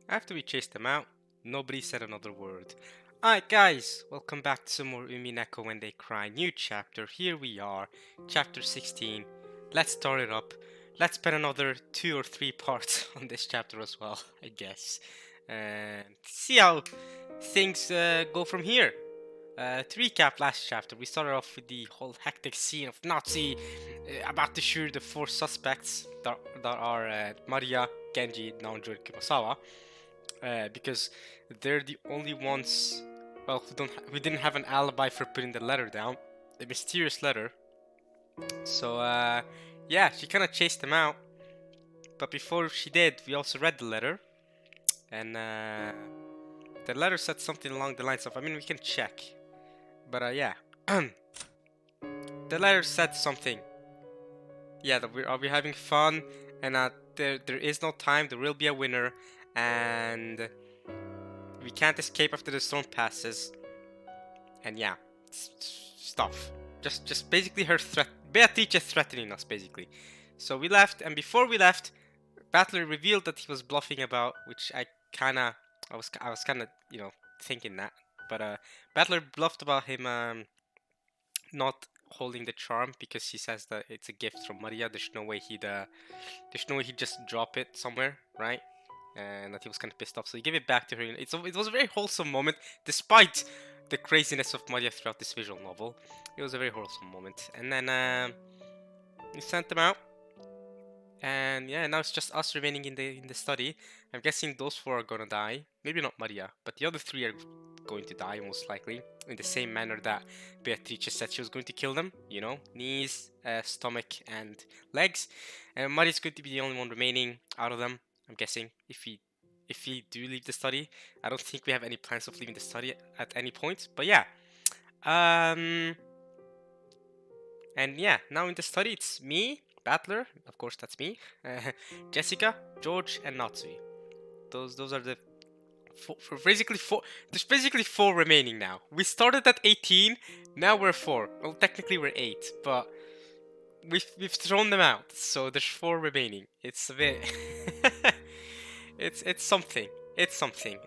After we chased them out, nobody said another word. Alright guys, welcome back to some more Umineko When They Cry new chapter. Here we are, chapter 16. Let's start it up. Let's spend another 2 or 3 parts on this chapter as well, I guess. And see how things go from here. To recap last chapter, we started off with the whole hectic scene of Nazi about to shoot the 4 suspects that are Maria, Genji, Naojo, and Kurosawa. Because they're the only ones, well, who didn't have an alibi for putting the letter down, the mysterious letter. So yeah, she kind of chased them out. But before she did, we also read the letter, and the letter said something along the lines of, I mean, we can check, but yeah, the letter said something. Yeah, that we're having fun, and there is no time. There will be a winner, and we can't escape after the storm passes. And yeah, stuff. Just basically her threat. Beatrice threatening us, basically. So we left, and before we left, Battler revealed that he was bluffing about, which I was kind of thinking that, but Battler bluffed about him not holding the charm because he says that it's a gift from Maria. There's no way he'd just drop it somewhere, right? And that he was kind of pissed off, so he gave it back to her. It was a very wholesome moment, despite the craziness of Maria throughout this visual novel. It was a very wholesome moment. And then we sent them out, and yeah, now it's just us remaining in the study. I'm guessing those 4 are gonna die. Maybe not Maria, but the other 3 are going to die most likely in the same manner that Beatrice said she was going to kill them. You know, knees, stomach, and legs. And Maria's going to be the only one remaining out of them, I'm guessing, if we do leave the study. I don't think we have any plans of leaving the study at any point, but yeah. And yeah, now in the study it's me, Battler, of course that's me, Jessica, George, and Natsui. Those are the basically 4. There's basically 4 remaining now. We started at 18, now we're 4. Well, technically we're 8, but we've thrown them out, so there's 4 remaining. It's a bit it's something. It's something.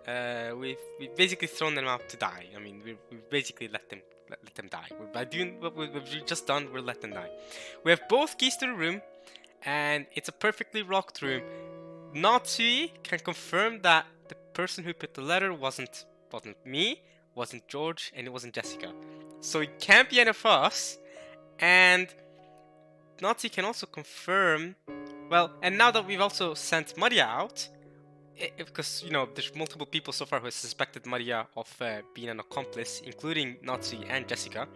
We've basically thrown them out to die. I mean, we've basically let them die. By doing what we've just done, we'll let them die. We have both keys to the room, and it's a perfectly locked room. Natsui can confirm that the person who put the letter wasn't me, wasn't George, and it wasn't Jessica. So it can't be any of us. And Nazi can also confirm, well, and now that we've also sent Maria out, because there's multiple people so far who have suspected Maria of being an accomplice, including Nazi and Jessica.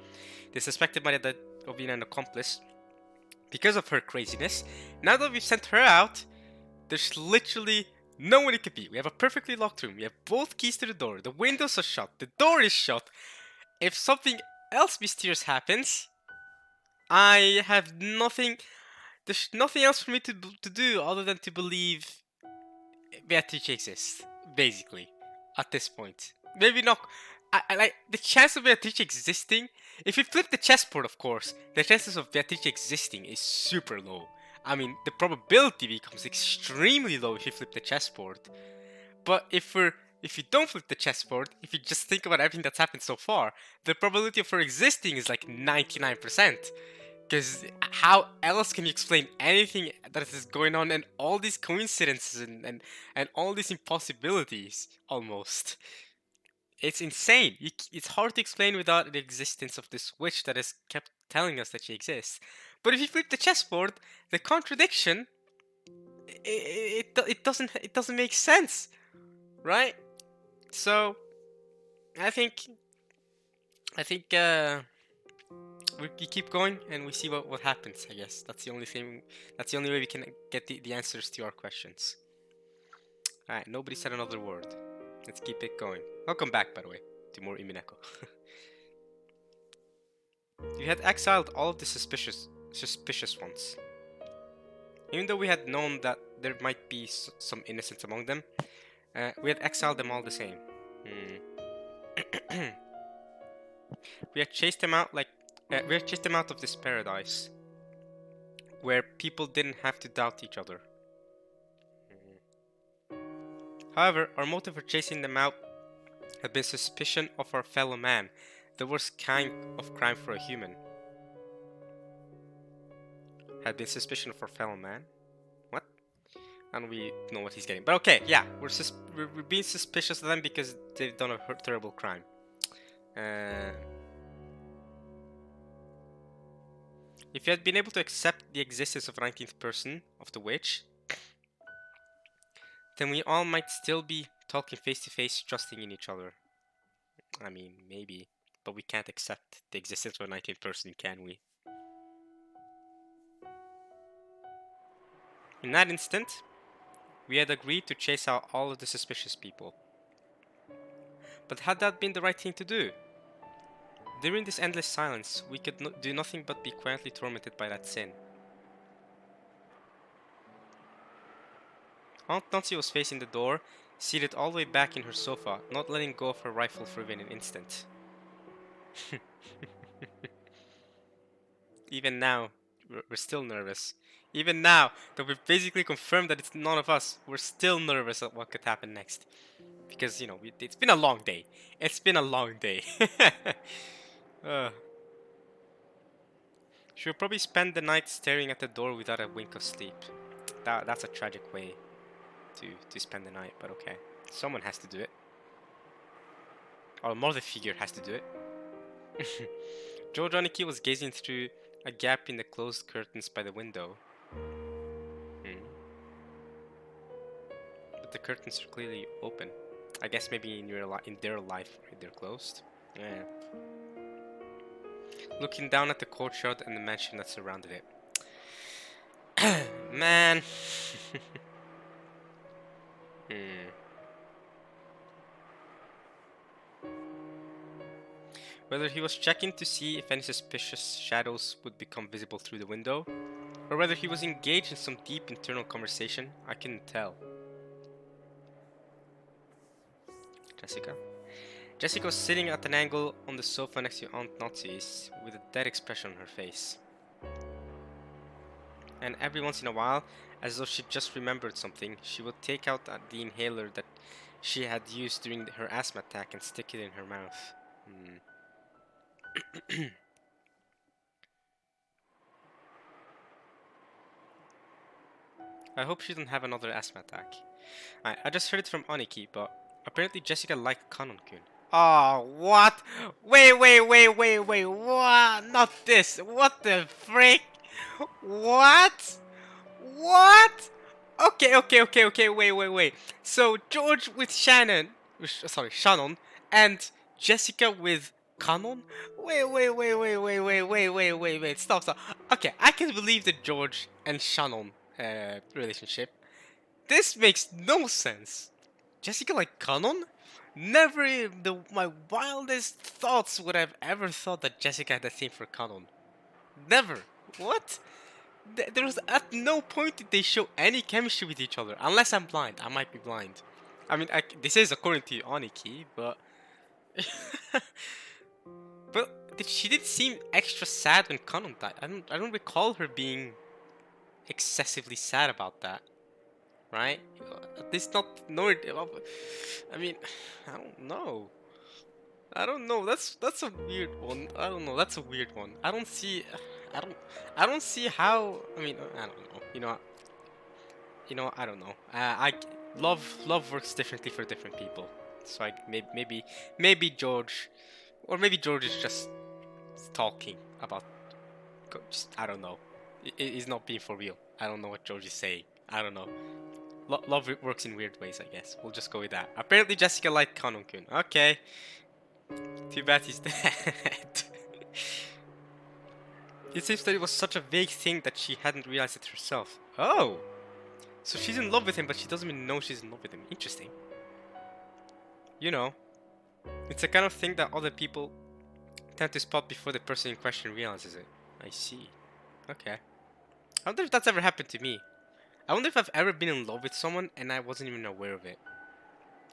They suspected Maria of being an accomplice because of her craziness. Now that we've sent her out, there's literally no one it could be. We have a perfectly locked room. We have both keys to the door. The windows are shut. The door is shut. If something else mysterious happens, I have nothing. There's nothing else for me to do other than to believe Beatrice exists, basically, at this point. Maybe not. I like the chance of Beatrice existing. If you flip the chessboard, of course, the chances of Beatrice existing is super low. I mean, the probability becomes extremely low if you flip the chessboard. But if you don't flip the chessboard, if you just think about everything that's happened so far, the probability of her existing is like 99%. Because how else can you explain anything that is going on and all these coincidences and all these impossibilities, almost? It's insane. It's hard to explain without the existence of this witch that has kept telling us that she exists. But if you flip the chessboard, the contradiction, it doesn't make sense, right? So, I think we keep going and we see what happens. I guess that's the only thing. That's the only way we can get the answers to our questions. All right, nobody said another word. Let's keep it going. Welcome back, by the way, to more Umineko. We had exiled all of the suspicious ones. Even though we had known that there might be some innocents among them, we had exiled them all the same. We had chased them out we had chased them out of this paradise, where people didn't have to doubt each other. However, our motive for chasing them out had been suspicion of our fellow man, the worst kind of crime for a human. Had been suspicion of our fellow man? What? I don't really know what he's getting. But okay, yeah, we're being suspicious of them because they've done a terrible crime. If you had been able to accept the existence of a 19th person, of the witch, then we all might still be talking face to face, trusting in each other. I mean, maybe. But we can't accept the existence of a 19th person, can we? In that instant, we had agreed to chase out all of the suspicious people. But had that been the right thing to do? During this endless silence, we could do nothing but be quietly tormented by that sin. Aunt Nancy was facing the door, seated all the way back in her sofa, not letting go of her rifle for even an instant. Even now, we're still nervous. Even now, that we've basically confirmed that it's none of us, we're still nervous at what could happen next. Because, you know, it's been a long day. It's been a long day. She'll probably spend the night staring at the door without a wink of sleep. That's a tragic way to spend the night, but okay. Someone has to do it. Or a mother figure has to do it. George Aniki was gazing through a gap in the closed curtains by the window. But the curtains are clearly open. I guess maybe in their life they're closed. Yeah. Looking down at the courtyard and the mansion that surrounded it. Man. Whether he was checking to see if any suspicious shadows would become visible through the window, or whether he was engaged in some deep internal conversation, I couldn't tell. Jessica? Jessica was sitting at an angle on the sofa next to Aunt Nancy's, with a dead expression on her face. And every once in a while, as though she just remembered something, she would take out the inhaler that she had used during her asthma attack and stick it in her mouth. I hope she doesn't have another asthma attack. I just heard it from Aniki, but apparently Jessica liked Kanon-kun. Oh, what? Wait, what? Not this. What the frick? What? What? Okay, wait. So George with Shannon, Shannon, and Jessica with Kanon? Wait, stop. Okay, I can believe the George and Shannon relationship. This makes no sense. Jessica like Kanon? Never in my wildest thoughts would have ever thought that Jessica had a thing for Kanon. Never. What? There was at no point did they show any chemistry with each other. Unless I'm blind. I might be blind. I mean, this is according to Aniki, but... but she did seem extra sad when Kanon died. I don't recall her being excessively sad about that. Right? At least not... No, I mean, I don't know. That's a weird one. I don't know. That's a weird one. I don't see how. I mean, I don't know. I don't know. Love works differently for different people. So maybe George, or maybe George is just talking about. I don't know. He's not being for real. I don't know what George is saying. I don't know. Love works in weird ways, I guess. We'll just go with that. Apparently Jessica liked Kanon-kun. Okay. Too bad he's dead. It seems that it was such a vague thing that she hadn't realized it herself. Oh! So she's in love with him, but she doesn't even know she's in love with him. Interesting. You know, it's the kind of thing that other people tend to spot before the person in question realizes it. I see. Okay. I wonder if that's ever happened to me. I wonder if I've ever been in love with someone and I wasn't even aware of it.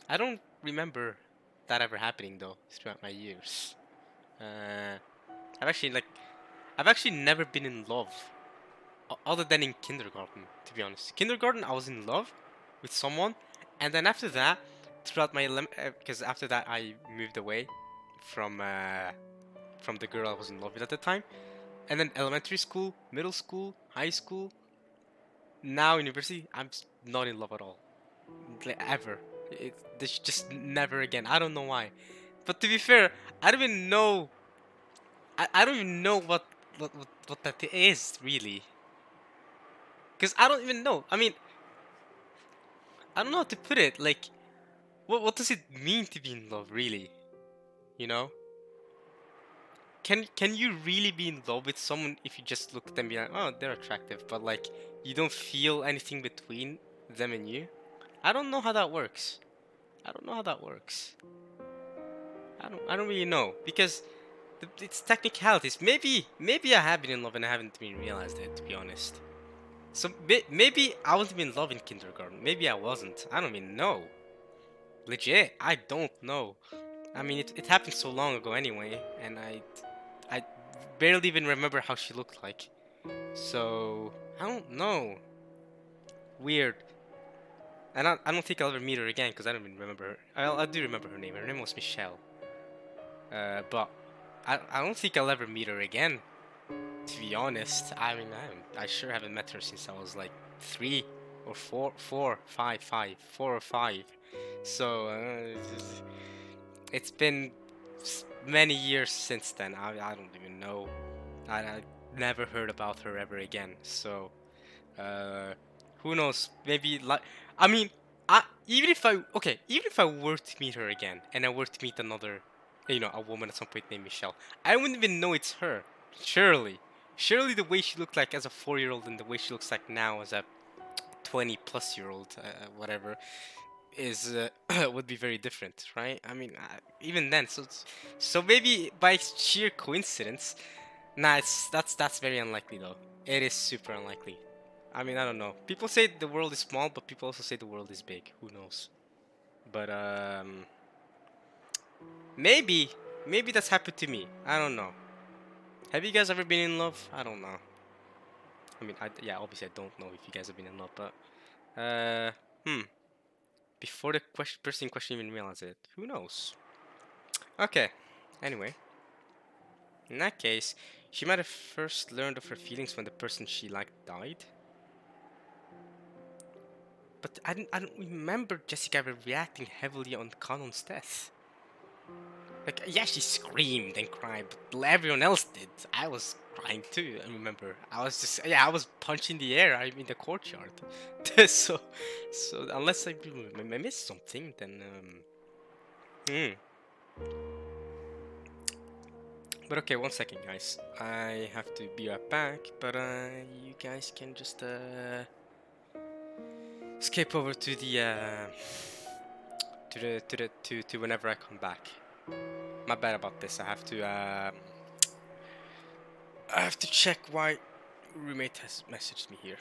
I don't remember that ever happening though throughout my years. I've actually never been in love other than in kindergarten, to be honest. Kindergarten I was in love with someone And then after that, throughout my because after that I moved away from the girl I was in love with at the time. And then elementary school, middle school, high school, now university, not in love at all, like, ever. This just never again. I don't know why. But to be fair, I don't even know. I don't even know what that is really. Cause I don't even know. I mean, I don't know how to put it. Like, what does it mean to be in love really? You know? Can you really be in love with someone if you just look at them and be like, oh, they're attractive, but like you don't feel anything between them and you? I don't know how that works. I don't know how that works. I don't really know because it's technicalities. Maybe I have been in love and I haven't even realized it, to be honest. So maybe I wasn't in love in kindergarten. Maybe I wasn't. I don't even know. Legit, I don't know. I mean, it happened so long ago anyway, and I barely even remember how she looked like. So I don't know. Weird. And I don't think I'll ever meet her again because I don't even remember her. I do remember her name. Her name was Michelle. But I don't think I'll ever meet her again. To be honest, I mean I sure haven't met her since I was like 4 or 5. So it's been many years since then. I don't even know. I never heard about her ever again. So uh, who knows? Maybe like I mean, even if I were to meet her again and I were to meet another, a woman at some point named Michelle, I wouldn't even know it's her. Surely the way she looked like as a 4-year-old and the way she looks like now as a 20-plus-year-old, whatever, is would be very different, right? I mean, even then, so maybe by sheer coincidence. Nah, that's very unlikely though. It is super unlikely. I mean, I don't know. People say the world is small, but people also say the world is big. Who knows? But maybe that's happened to me. I don't know. Have you guys ever been in love? I don't know. I mean, yeah, obviously I don't know if you guys have been in love, but uh, hmm. Before the person in question even realized it, who knows? Okay. Anyway, in that case, she might have first learned of her feelings when the person she liked died. But I don't remember Jessica ever reacting heavily on Connon's death. Like, yeah, she screamed and cried, but everyone else did. I was crying too, I remember. I was punching the air, I'm in the courtyard. so unless I missed something, then, hmm. But okay, one second, guys. I have to be right back, but, you guys can just, escape over to the, to whenever I come back. My bad about this. I have to check why roommate has messaged me here.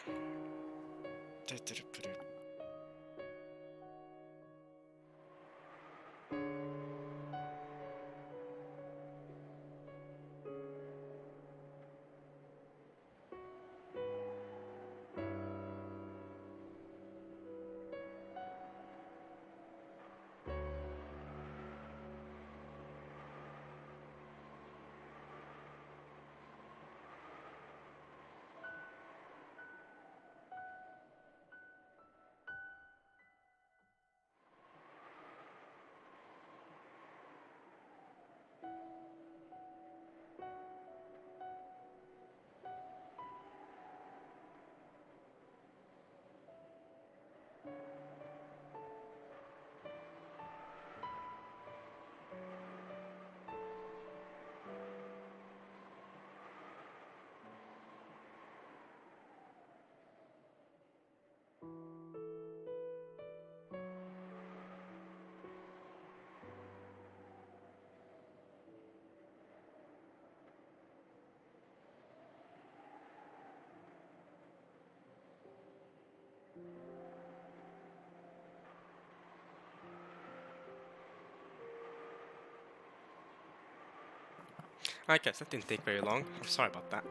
I guess that didn't take very long. I'm sorry about that.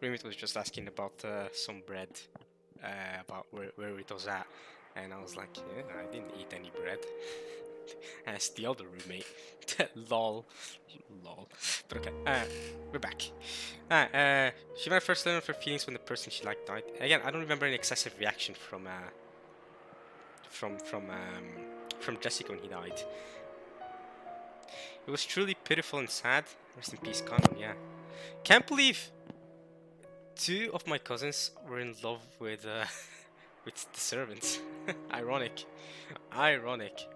Roommate was just asking about some bread. about where it was at, and I was like, yeah, I didn't eat any bread. As the other roommate. Lol. Lol. But okay, we're back. She might first learn of her feelings when the person she liked died. Again, I don't remember any excessive reaction from from Jessica when he died. It was truly pitiful and sad. Rest in peace, Canon. Yeah. Can't believe two of my cousins were in love with with the servants. Ironic. Ironic.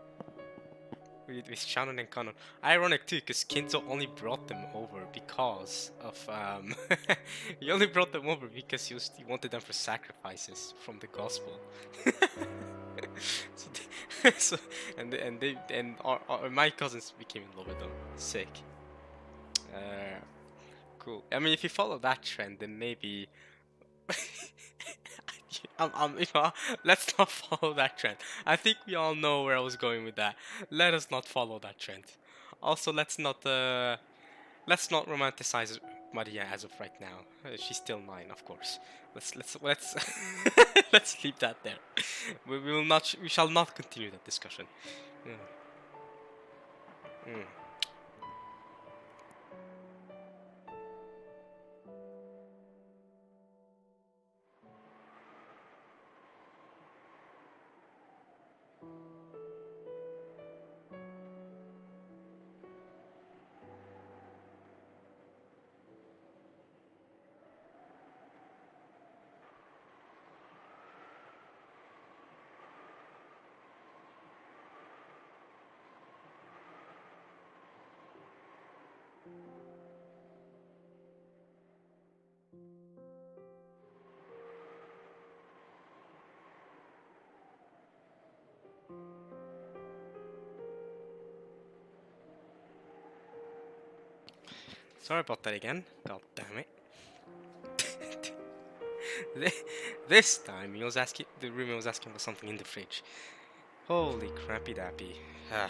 With Shannon and Canon. Ironic too, because Kinzo only brought them over because of he only brought them over because he wanted them for sacrifices from the gospel. so, so my cousins became in love with them. Sick. Cool. I mean, if you follow that trend, then maybe. You know, let's not follow that trend. I think we all know where I was going with that. Let us not follow that trend. Also, let's not romanticize Maria as of right now. She's still 9, of course. Let's let's leave that there. We will not. We shall not continue that discussion. Mm. Mm. Sorry about that again. God damn it. This time he was asking. The roommate was asking for something in the fridge. Holy crappy dappy. Ugh.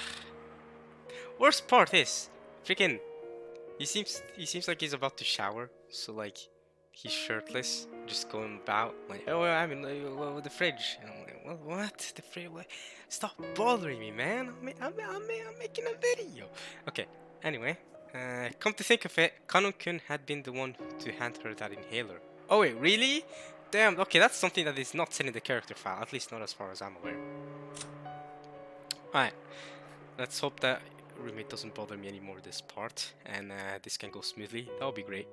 Worst part is, freaking, he seems like he's about to shower, so like he's shirtless, just going about like, oh, I'm in the fridge. And I'm like, what? The fridge? What? Stop bothering me, man. I'm making a video. Okay. Anyway, come to think of it, Kanon-kun had been the one to hand her that inhaler. Oh wait, really? Damn. Okay, that's something that is not said in the character file, at least not as far as I'm aware. Alright. Let's hope that roommate doesn't bother me anymore this part, and this can go smoothly. That would be great.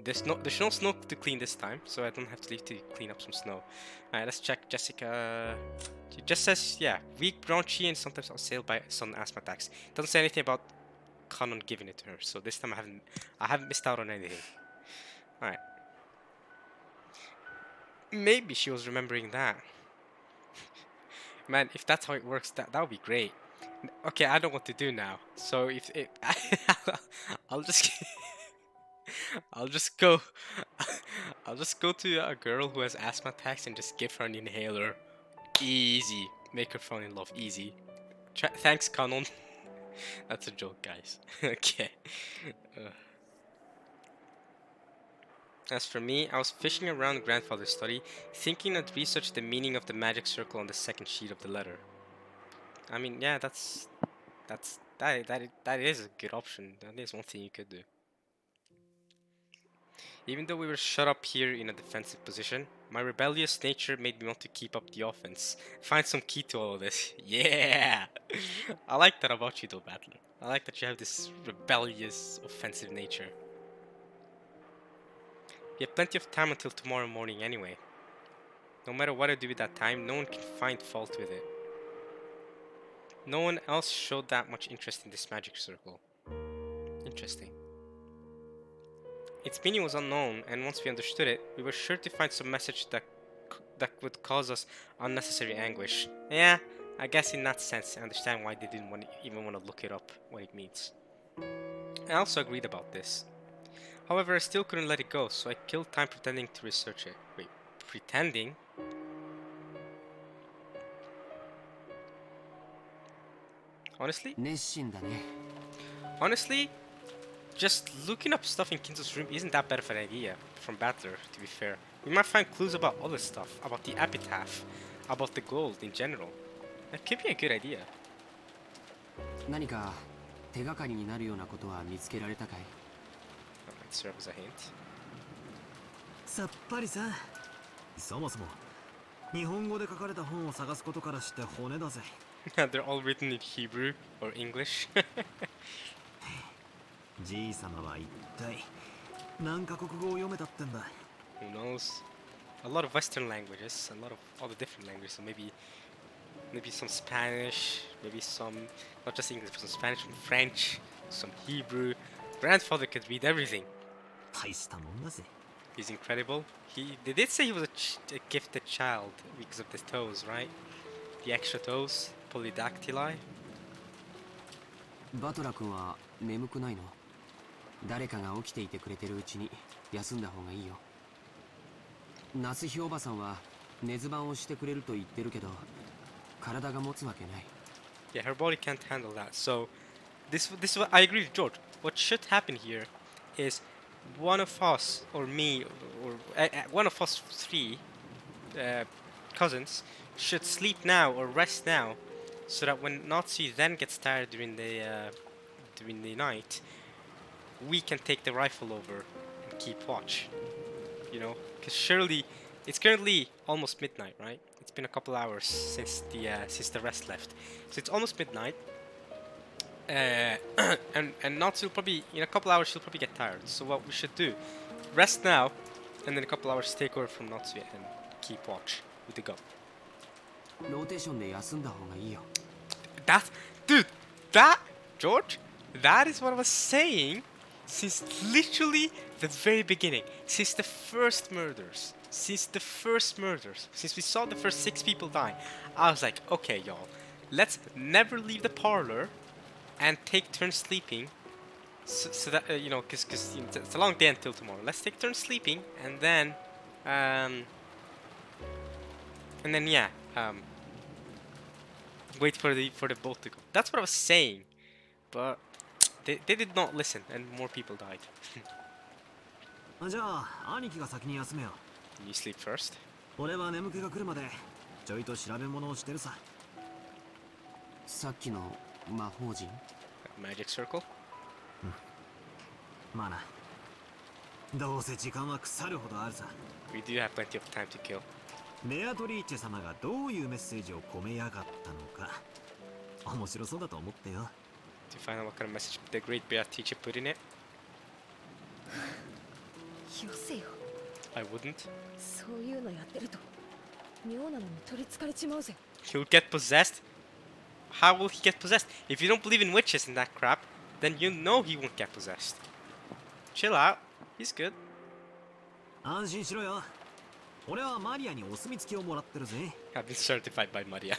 There's no snow to clean this time, so I don't have to leave to clean up some snow. Alright, let's check Jessica. She just says, yeah, weak, raunchy, and sometimes assailed by sudden asthma attacks. Doesn't say anything about Kanon giving it to her, so this time I haven't missed out on anything. Alright. Maybe she was remembering that. Man, if that's how it works, that would be great. Okay, I know what to do now. So if it, I'll just I'll just go I'll just go to a girl who has asthma attacks and just give her an inhaler. Easy. Make her fall in love. Easy. Thanks, Canon. That's a joke, guys. Okay. As for me, I was fishing around grandfather's study, thinking I'd research the meaning of the magic circle on the second sheet of the letter. I mean, yeah, that is a good option. That is one thing you could do. Even though we were shut up here in a defensive position, my rebellious nature made me want to keep up the offense. Find some key to all of this. Yeah! I like that about you though, Battler. I like that you have this rebellious, offensive nature. We have plenty of time until tomorrow morning anyway. No matter what I do with that time, no one can find fault with it. No one else showed that much interest in this magic circle. Interesting. Its meaning was unknown, and once we understood it, we were sure to find some message that would cause us unnecessary anguish. Yeah, I guess in that sense, I understand why they didn't even want to look it up, what it means. I also agreed about this. However, I still couldn't let it go, so I killed time pretending to research it. Wait, pretending? Honestly? Honestly, just looking up stuff in Kinzo's room isn't that bad of an idea, from Battler, to be fair. We might find clues about other stuff, about the epitaph, about the gold in general. That could be a good idea. 何か手がかりになるようなことは見つけられたかい? That might serve as a hint. さっぱりさ。そもそも日本語で書かれた本を探すことからして骨だぜ。They're all written in Hebrew or English. じいさまは一体何カ国語を読めたってんだ。 Who knows? A lot of Western languages, a lot of all the different languages. So maybe some Spanish, maybe some not just English, but some Spanish, some French, some Hebrew. Grandfather could read everything. 大したもんだぜ。 He's incredible. They did say he was a gifted child because of the toes, right? The extra toes, polydactyli. バトラ君は眠くないの? 誰かが起きていてくれてるうちに休んだ方がいいよ。夏日おばさんは寝ず番をしてくれると言ってるけど、体が持つわけない。 Yeah, her body can't handle that. So this is what I agree with George. What should happen here is one of us or me or one of us three cousins should sleep now or rest now, so that when Natsu then gets tired during the night, we can take the rifle over and keep watch. You know, because surely it's currently almost midnight, right? It's been a couple hours since the rest left, so it's almost midnight. And Natsu will probably, in a couple hours, she'll probably get tired. So what we should do, rest now, and then in a couple hours take over from Natsu and keep watch with the gun. ローテーションで休んだ方がいいよ。 George, that is what I was saying since literally the very beginning, since the first murders, since we saw the first 6 people die. I was like, okay, y'all, let's never leave the parlor and take turns sleeping, so that you know, because you know, it's a long day until tomorrow. Let's take turns sleeping, and then yeah, wait for the boat to go. That's what I was saying, but they did not listen, and more people died. じゃあ兄貴が先に休めよ。 You sleep first. 俺は眠気が来るまでちょいと調べ物をしてるさ。さっきの魔法陣? Magic circle. まあな。どうせ時間は腐るほどあるさ。 We do have plenty of time to kill. ベアトリーチェ様がどういうメッセージを込めやがったのか面白そうだと思ってよ。 To find out what kind of message the great Bear teacher put in it. よせよ。 I wouldn't. そういうのやってると妙なのに取りつかれちまうぜ。 He'll get possessed. How will he get possessed? If you don't believe in witches and that crap, then you know he won't get possessed. Chill out. He's good. 安心しろよ。俺はマリアにお墨付きをもらってるぜ。 I've been certified by Maria.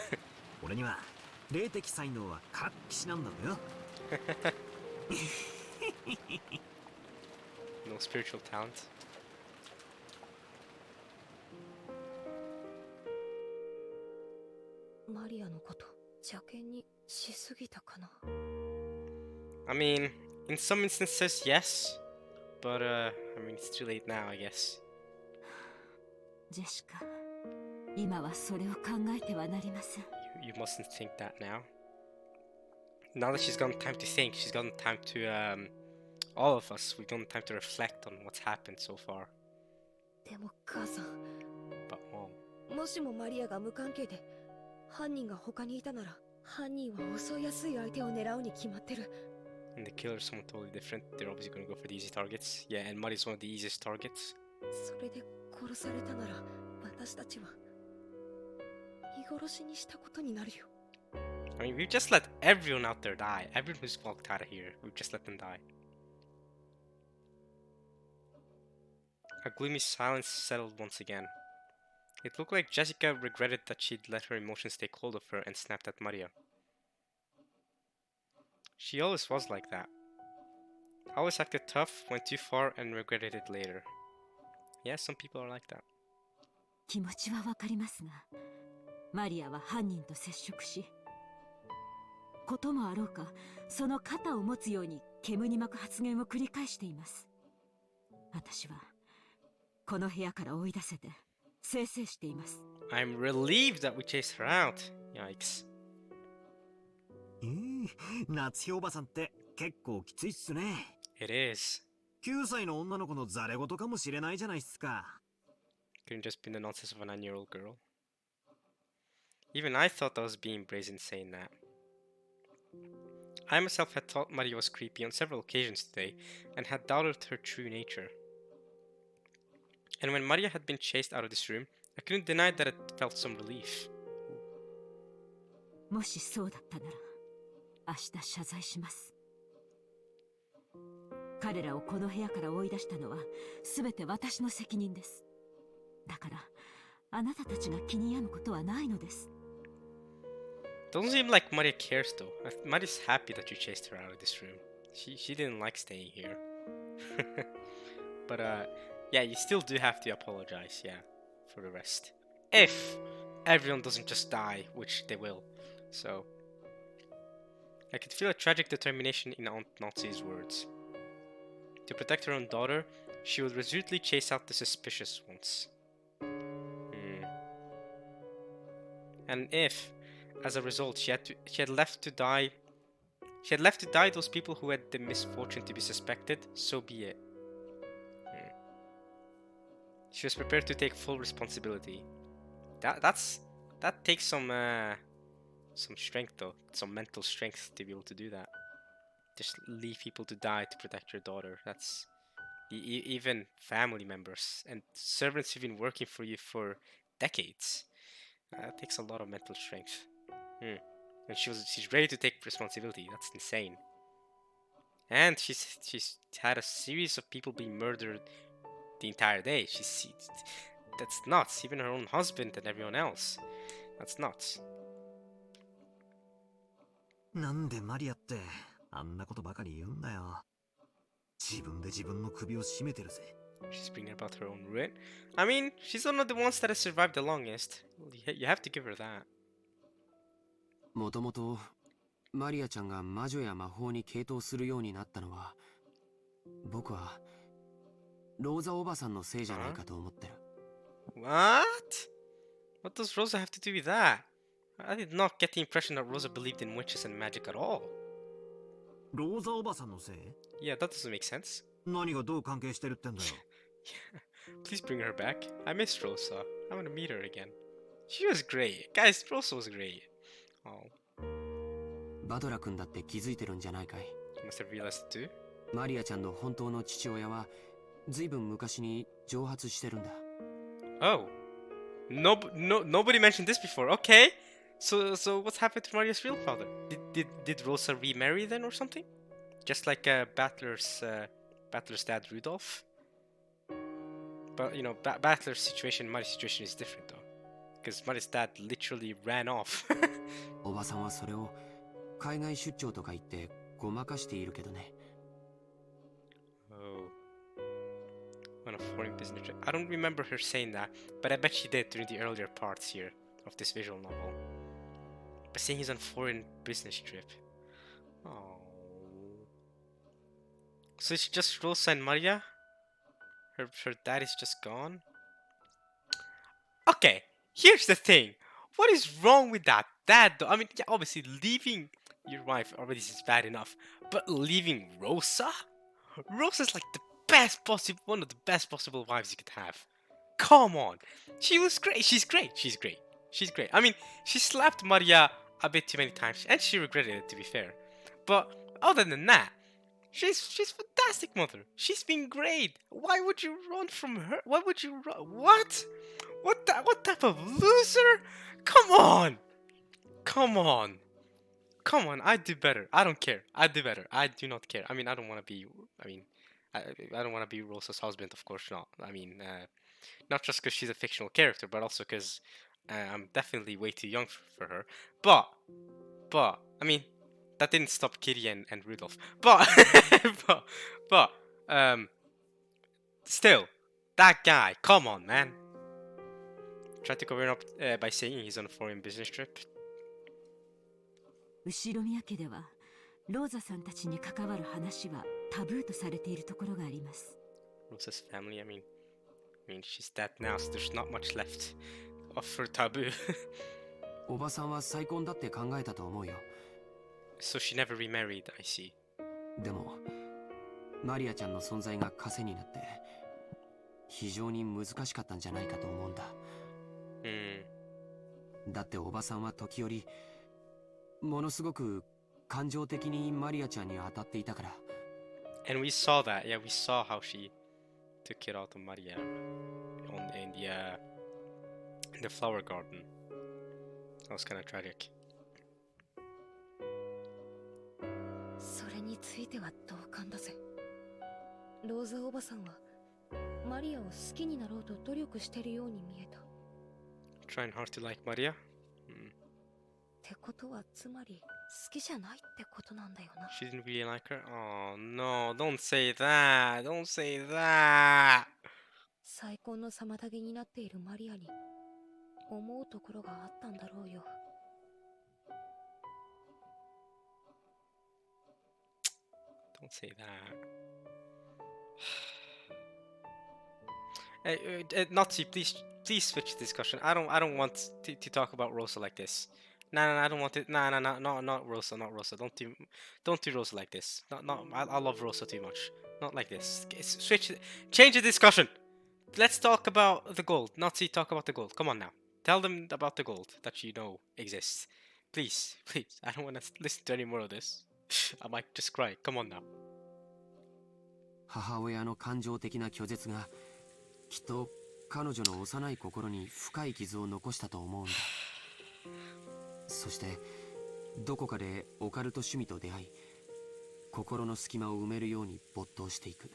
俺には霊的才能は活気しなんだよ。No spiritual talent. マリアのこと邪険にしすぎたかな。 I mean, in some instances, yes. But, I mean, it's too late now, I guess. ジェシカ、今はそれを考えてはなりません。You mustn't think that now. Now that she's gotten time to think, she's gotten time to, all of us, we've gotten time to reflect on what's happened so far. でも母さん、 But, Mom, もしもマリアが無関係で犯人が他にいたなら、犯人は襲いやすい相手を狙うに決まってる。 and the killer's someone totally different. They're obviously gonna go for the easy targets. Yeah, and Mari's one of the easiest targets. それで殺されたなら、私たちは見殺しにしたことになるよ。 I mean, we've just let everyone out there die. Everyone who's walked out of here, we've just let them die. A gloomy silence settled once again. It looked like Jessica regretted that she'd let her emotions take hold of her and snapped at Maria. She always was like that. Always acted tough, went too far, and regretted it later. Yeah, some people are like that. 気持ちはわかりますが、マリアは犯人と接触し、こともあろうか、その肩を持つように煙に巻く発言を繰り返しています。私はこの部屋から追い出せて清々しています。 I'm relieved that we chased her out. Yikes. 夏日おばさんって結構きついっすね。 It is. 9歳の女の子のザレ言かもしれないじゃないっすか。 Couldn't just be the nonsense of a 9-year-old girl. Even I thought I was being brazen saying that. I myself had thought Maria was creepy on several occasions today, and had doubted her true nature. And when Maria had been chased out of this room, I couldn't deny that it felt some relief. もしそうだったなら明日謝罪します。彼らをこの部屋から追い出したのは全て私の責任です。だからあなたたちが気に病むことはないのです。 Doesn't seem like Maria cares though. Maria's happy that you chased her out of this room. She didn't like staying here. But yeah, you still do have to apologize, yeah, for the rest. If everyone doesn't just die, which they will. So I could feel a tragic determination in Aunt Nazi's words. To protect her own daughter, she would resolutely chase out the suspicious ones. And if, as a result, she had left to die those people who had the misfortune to be suspected, so be it. She was prepared to take full responsibility. That takes some strength though, some mental strength to be able to do that. Just leave people to die to protect your daughter. That's even family members and servants who've been working for you for decades. That takes a lot of mental strength. And she's ready to take responsibility. That's insane. And she's had a series of people being murdered the entire day. That's nuts. Even her own husband and everyone else. That's nuts. なんでマリアってあんなことばかり言うんだよ。自分で自分の首を絞めてるぜ。 She's bringing about her own ruin. I mean, she's one of the ones that has survived the longest. You have to give her that. もともとマリアちゃんが魔女や魔法に傾倒するようになったのは、僕はローザおばさんのせいじゃないかと思ってる。What? What does Rosa have to do with that? I did not get the impression that Rosa believed in witches and magic at all. ローザおばさんのせい？ Yeah, that doesn't make sense. 何がどう関係してるってんだよ。Please bring her back. I miss Rosa. I want to meet her again. She was great. Guys, Rosa was great. Oh. バドラ君だって気づいてるんじゃないかい？ You must have realized it too. マリアちゃんの本当の父親はずいぶん昔に蒸発してるんだ。Oh. Nobody mentioned this before. Okay. So what's happened to Maria's real father? Did Rosa remarry then or something? Just like Battler's dad Rudolph? But you know, Battler's situation, Maria's situation is different though. Because Maria's dad literally ran off. おばさんはそれを海外出張とか言ってごまかしているけどね。Oh. On a foreign business trip. I don't remember her saying that, but I bet she did during the earlier parts here of this visual novel. But saying he's on a foreign business trip. Oh. So it's just Rosa and Maria? Her dad is just gone? Okay, here's the thing. What is wrong with that dad though? I mean, yeah, obviously leaving your wife already is bad enough, but leaving Rosa? Rosa's like the best possible, one of the best possible wives you could have. Come on. She was great. She's great. She's great. She's great. I mean, she slapped Maria a bit too many times, and she regretted it, to be fair. But other than that, she's fantastic mother. She's been great. Why would you run from her? Why would you run? What? What type of loser? Come on. Come on. Come on, I do better. I don't care. I do better. I do not care. I mean, I don't want to be, I don't want to be Rosa's husband, of course not. I mean, not just because she's a fictional character, but also because I'm definitely way too young for her. But, I mean, that didn't stop Kitty and Rudolph. But, still, that guy, come on, man. Tried to cover it up by saying he's on a foreign business trip. 後宮家ではローザさんたちに関わる話はタブーとされているところがあります。 Rosa's family, I mean, I mean, she's dead now, so there's not much left of her taboo. おばさんは再婚だって考えたと思うよ。 So she never remarried, I see. でもマリアちゃんの存在が枷になって非常に難しかったんじゃないかと思うんだ。だっておばさんは時折ものすごく感情的にマリアちゃんに当たっていたから。 And we saw that, yeah, we saw how she took it out on Maria in the flower garden. That was kind of tragic. それについては同感だぜ。ローザおばさんはマリアを好きになろうと努力してるように見えた。 Trying hard to like Maria? ってことはつまり好きじゃないってことなんだよな。 She didn't really like her? Oh no, don't say that, don't say that! 再婚の妨げになっているマリアに思うところがあったんだろうよ。 Don't say that. Hey, Nazi, please switch discussion. I don't want to talk about Rosa like this. No, I don't want it. No, not Rosa, not Rosa. Don't do Rosa like this. I love Rosa too much. Not like this. Change the discussion. Let's talk about the gold. Nazi, talk about the gold. Come on now. Tell them about the gold that you know exists. Please. I don't want to listen to any more of this. I might just cry. Come on now. 母親の感情的な拒絶がきっと彼女の幼い心に深い傷を残したと思うんだ。そしてどこかでオカルト趣味と出会い、心の隙間を埋めるように没頭していく。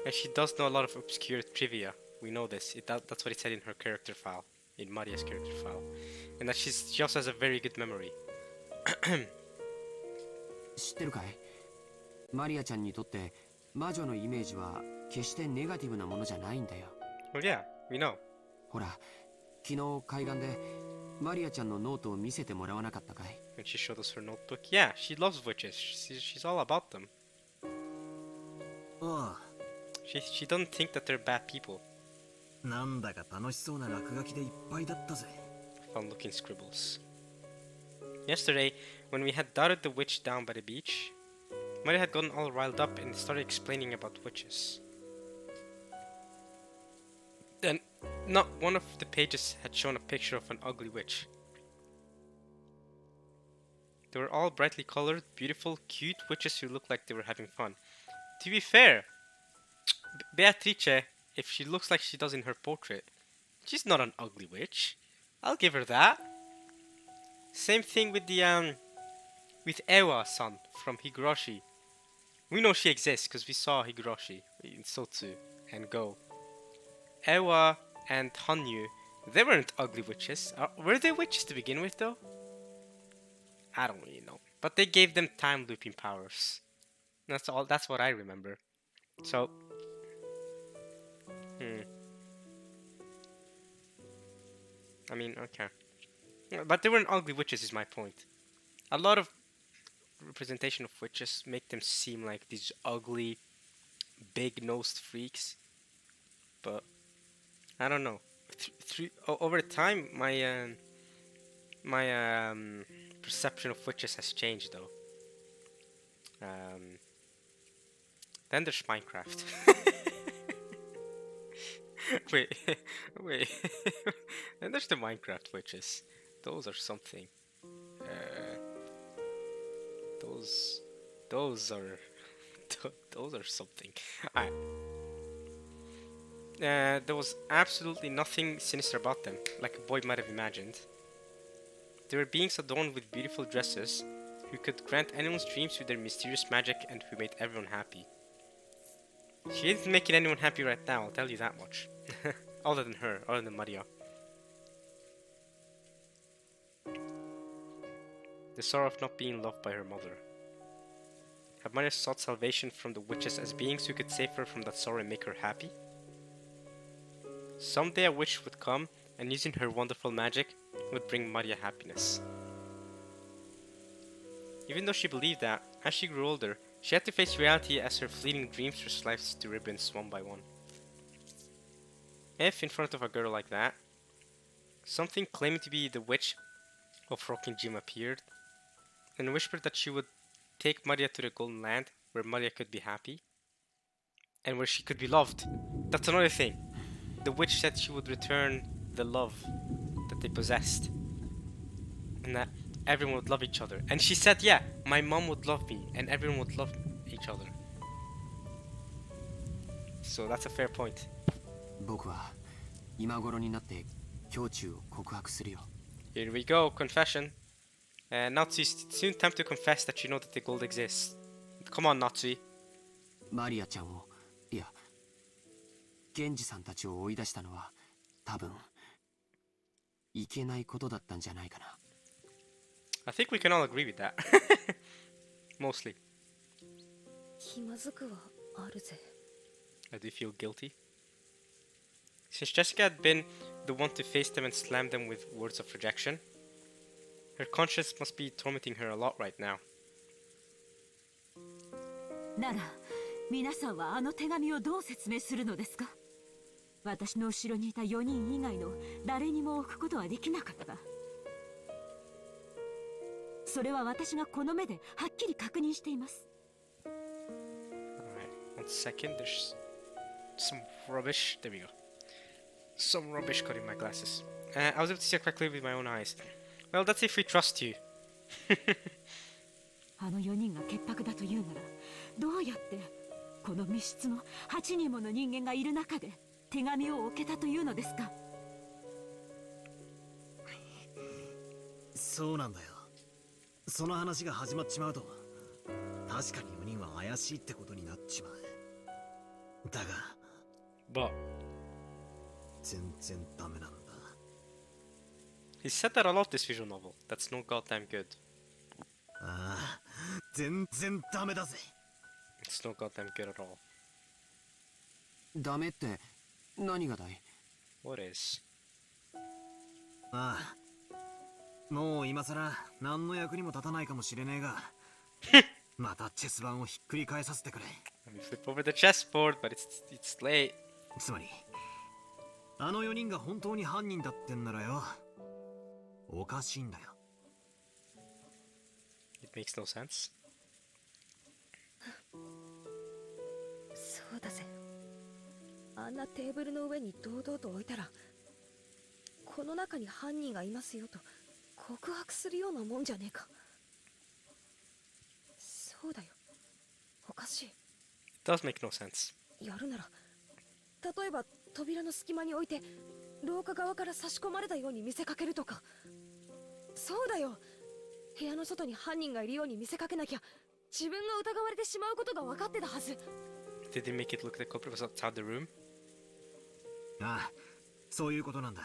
And she does know a lot of obscure trivia. We know this. That's what it said in her character file, in Maria's character file, and that she also has a very good memory. 知ってるかい？マリアちゃんにとって魔女のイメージは決してネガティブなものじゃないんだよ。Well, yeah, we know. ほら、昨日海岸でマリアちゃんのノートを見せてもらわなかったかい？ When she showed us her notebook, yeah, she loves witches. She's all about them. ああ、 She doesn't think that they're bad people. なんだか楽しそうな落書きでいっぱいだったぜ。 Fun looking scribbles. Yesterday, when we had dotted the witch down by the beach, Maria had gotten all riled up and started explaining about witches. Then, not one of the pages had shown a picture of an ugly witch. They were all brightly colored, beautiful, cute witches who looked like they were having fun. To be fair, Beatrice, if she looks like she does in her portrait, she's not an ugly witch. I'll give her that. Same thing with the with Ewa-san from Higurashi. We know she exists because we saw Higurashi in Sotsu and Go. Ewa and Hanyu, they weren't ugly witches. Were they witches to begin with though? I don't really know. But they gave them time looping powers. That's all. That's what I remember. So, I mean, okay. But they weren't ugly witches is my point. A lot of representation of witches make them seem like these ugly, big-nosed freaks. But I don't know. Over time, my perception of witches has changed, though. Then there's Minecraft. wait. Then there's the Minecraft witches. Those are something. Those are something. Alright. There was absolutely nothing sinister about them, like a boy might have imagined. They were beings adorned with beautiful dresses, who could grant anyone's dreams with their mysterious magic and who made everyone happy. She isn't making anyone happy right now, I'll tell you that much. Other than her, other than Maria. The sorrow of not being loved by her mother. Had Maria sought salvation from the witches as beings who could save her from that sorrow and make her happy? Someday a witch would come, and using her wonderful magic, would bring Maria happiness. Even though she believed that, as she grew older, She had to face reality as her fleeting dreams were sliced to ribbons one by one. If, in front of a girl like that, something claiming to be the witch of Rocking Jim appeared and whispered that she would take Maria to the Golden Land where Maria could be happy and where she could be loved. That's another thing. The witch said she would return the love that they possessed and that everyone would love each other. And she said, yeah, my mom would love me and everyone would love each other. So that's a fair point. 僕は今頃になって胸中を告白するよ。 Here we go, confession. Natsu, it's soon time to confess that you know that the gold exists. Come on, Natsu. マリアちゃんを、いや、源氏さんたちを追い出したのは多分いけないことだったんじゃないかな。I think we can all agree with that. Mostly. 気まずくはあるぜ。 I do feel guilty. Since Jessica had been the one to face them and slam them with words of rejection, her conscience must be tormenting her a lot right now. なら皆さんはあの手紙をどう説明するのですか？私の後ろにいた4人以外の誰にも置くことはできなかった。それは私がこの目ではっきり確認しています。 Alright, one second, there's some rubbish. There we go. Some rubbish caught in my glasses. I was able to see it quite clearly with my own eyes. Well, that's if we trust you. あの4人が潔白だというなら、どうやってこの密室の8人もの人間がいる中で手紙を置けたというのですか？そうなんだよ。その話が始まっちまうと確かに4人は怪しいってことになっちまう。だが But 全然ダメなんだ。 he said that a lot this visual novel. That's no goddamn good. ああ、全然ダメだぜ。 It's no goddamn good at all. ダメって何がだい？ What is? ああ、もう今さら何の役にも立たないかもしれねえがまたチェス盤をひっくり返させてくれ。 Let me flip over the chessboard, but it's late. つまりあの4人が本当に犯人だってんならよ、おかしいんだよ。 It makes no sense. そうだぜ。あんなテーブルの上に堂々と置いたら、この中に犯人がいますよと告白するようなもんじゃねえか。そうだよ。おかしい。 It does make no sense. やるなら、例えば扉の隙間に置いて廊下側から差し込まれたように見せかけるとか。そうだよ。部屋の外に犯人がいるように見せかけなきゃ自分が疑われてしまうことが分かってたはず。 Did they make it look like the culprit was outside the room? ああ、そういうことなんだ。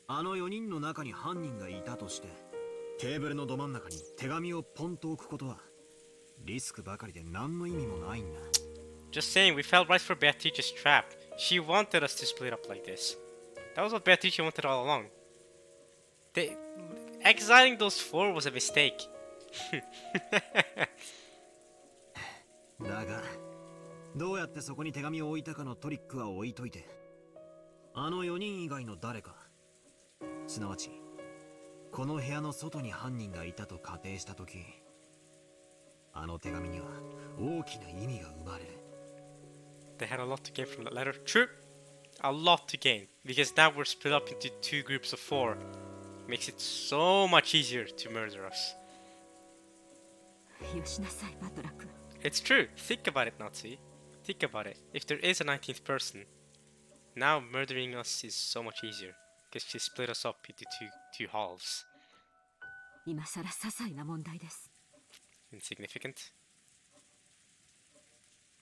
あの4人の中に犯人がいたとしてテーブルのど真ん中に手紙をポンと置くことはリスクばかりで何の意味もないんだ。 Just saying, we fell right for Beatrice's trap. She wanted us to split up like this. That was what Beatrice wanted all along. Exiling those four was a mistake. だがどうやってそこに手紙を置いたかのトリックは置いといて、あの4人以外の誰か、すなわちこの部屋の外に犯人がいたと仮定したとき、あの手紙には大きな意味が生まれる。 They had a lot to gain from that letter. True. A lot to gain. Because now we're split up into two groups of four. Makes it so much easier to murder us. よしなさい、バトラ君。 It's true. Think about it, Nazi. Think about it. If there is a 19th person, now murdering us is so much easier. Because she split us up into two halves. 今さら些細な問題です。 Insignificant.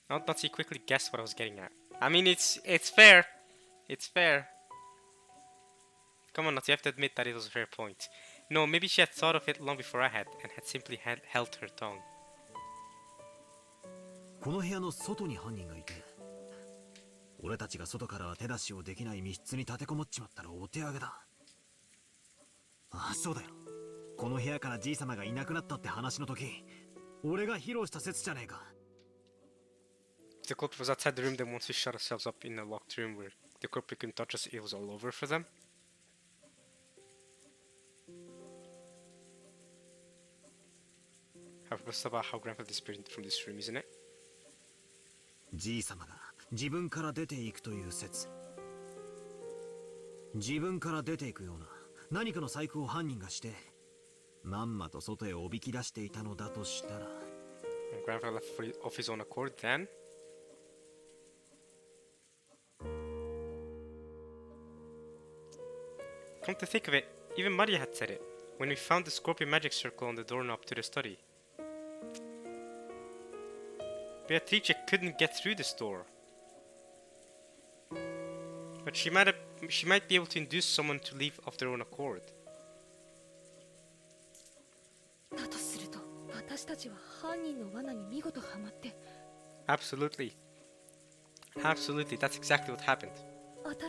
Now Nazi quickly guessed what I was getting at. I mean, it's fair. It's fair. Come on, Nazi, you have to admit that it was a fair point. No, maybe she had thought of it long before I had, and had simply held her tongue. この部屋の外に犯人がいて、俺たちが外からは手出しをできない密室に立てこもっちまったらお手上げだ。ああ、そうだよ。この部屋からじい様がいなくなったって話の時、俺が披露した説じゃねえか。 The culprit was outside the room, then once we shut ourselves up in a locked room where the culprit couldn't touch us, it was all over for them. Have a about how Grandpa disappeared from this room, isn't it? じいさまが自分から出ていくという説。自分から出ていくような何かの細工を犯人がしてまんまと外へおびき出していたのだとしたら。 And Grandpa left of his own accord then. Come to think of it, even Maria had said it when we found the scorpion magic circle on the doorknob to the study. Beatrice couldn't get through this door. But she might be able to induce someone to leave of their own accord. だとすると私たちは犯人の罠に見事ハマって Absolutely. Absolutely, that's exactly what happened.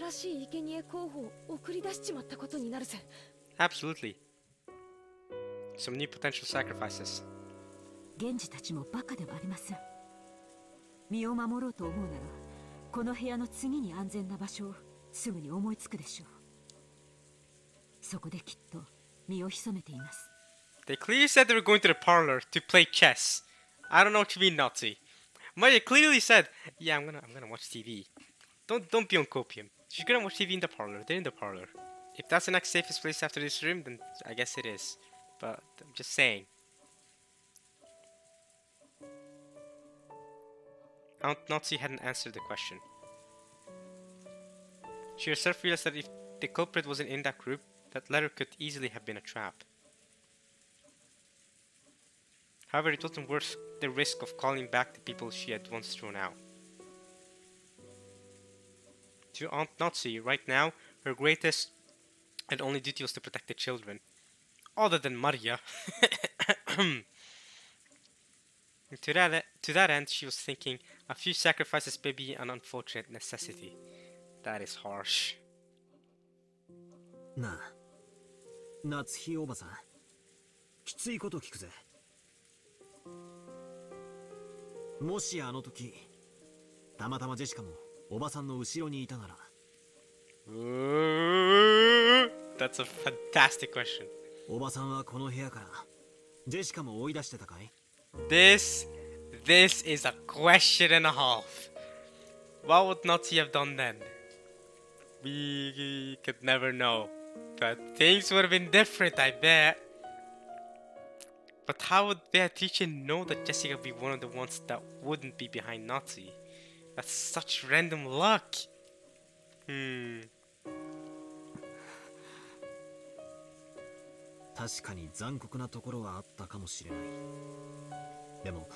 新しい生贄候補を送り出しちまったことになるぜ。 Absolutely. Some new potential sacrifices. 源氏たちもバカではありません。身を守ろうと思うならこの部屋の次に安全な場所をすぐに思いつくでしょう。そこできっと身を潜めています。 They clearly said they were going to the parlor to play chess. I don't know what you mean, Nazi. Maria clearly said, "Yeah, I'm gonna watch TV. Don't be on copium. She's gonna watch TV in the parlor. They're in the parlor. If that's the next safest place after this room, then I guess it is. But I'm just saying." Aunt Nazi hadn't answered the question. She herself realized that if the culprit wasn't in that group, that letter could easily have been a trap. However, it wasn't worth the risk of calling back the people she had once thrown out. To Aunt Nazi, right now, her greatest and only duty was to protect the children. Other than Maria. To that end, she was thinking, a few sacrifices may be an unfortunate necessity. That is harsh. なあ、夏日おばさん、きついこと聞くぜ。もしあの時、たまたまジェシカもおばさんの後ろにいたなら。That's a fantastic question. おばさんはこの部屋からジェシカも追い出してたかい？ This is a question and a half. What would Nazi have done then? We could never know. But things would have been different, I bet. But how would Beatrice know that Jessica would be one of the ones that wouldn't be behind Nazi? That's such random luck. 確かに残酷なところはあったかもしれない。でも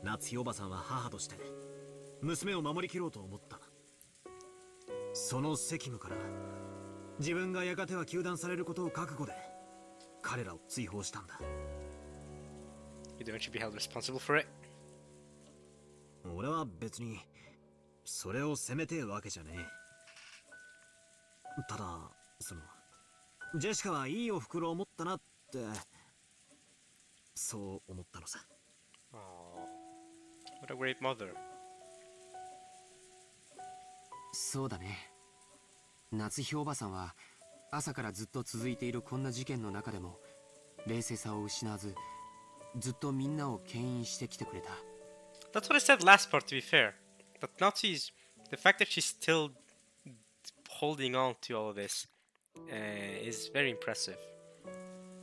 夏日おばさんは母として娘を守りきろうと思った。その責務から自分がやがては糾弾されることを覚悟で彼らを追放したんだ。You'd eventually be held responsible for it. 俺は別にそれを責めてえわけじゃねえ。ただジェシカはいいお袋を持ったなってそう思ったのさ。Aww, what a great mother. そうだね。夏日おばさんは朝からずっと続いているこんな事件の中でも冷静さを失わずずっとみんなを牽引してきてくれた。That's what I said last part, to be fair. That Nazi's, the fact that she's still holding on to all of this is very impressive,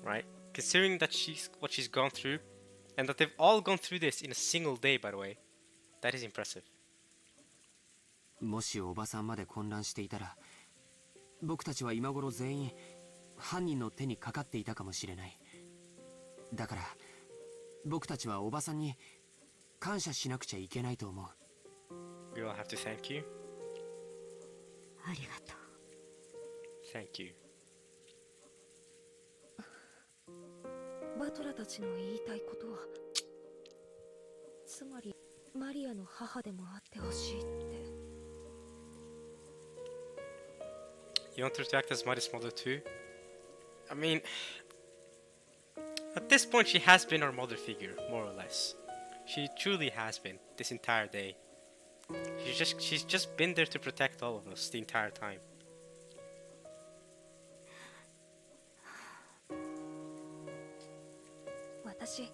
right? Considering that what she's gone through, and that they've all gone through this in a single day, by the way, that is impressive. もしおばさんまで混乱していたら僕たちは今頃全員犯人の手にかかっていたかもしれない。だから僕たちはおばさんに感謝しなくちゃいけないと思う。 We all have to thank you. ありがとう。Thank you. バトラたちの言いたいことはつまりマリアの母でもあってほしいって。 You want her to act as Maria's mother too? I mean, At this point, she has been our mother figure, more or less. She truly has been this entire day. She's just been there to protect all of us the entire time. 私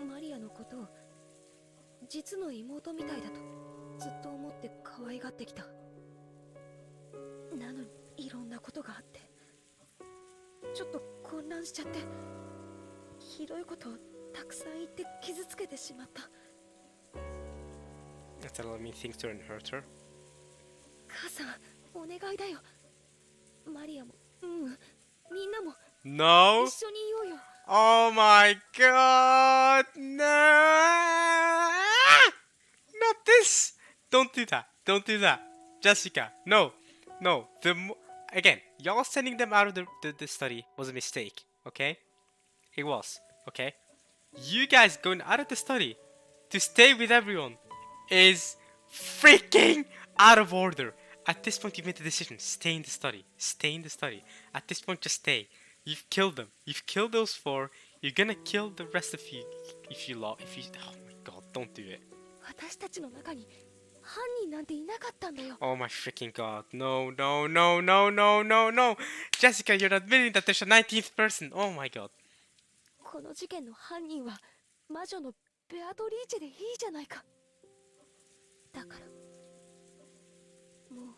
マリアのことを実の妹みたいだとずっと思って可愛がってきた。なのにいろんなことがあってちょっと混乱しちゃって、ひどいことをたくさん言って傷つけてしまった。 That's allowed me things to hurt her. 母さんお願いだよ。マリアもみんなも No! 一緒にいようよ。 Oh my god! No! Not this! Don't do that. Don't do that. Jessica, no. No. Again, y'all sending them out of the study was a mistake, okay? It was, okay? You guys going out of the study to stay with everyone is freaking out of order. At this point, you've made the decision. Stay in the study. Stay in the study. At this point, just stay. You've killed them. You've killed those 4. You're gonna kill the rest of you if you oh my god, don't do it. 私たちの中に犯人なんていなかったんだよ。 Oh my freaking god. No, no, no, no, no, no, no. Jessica, you're admitting that there's a 19th person. Oh my god. この事件の犯人は魔女のベアトリーチェでいいじゃないか。だからもう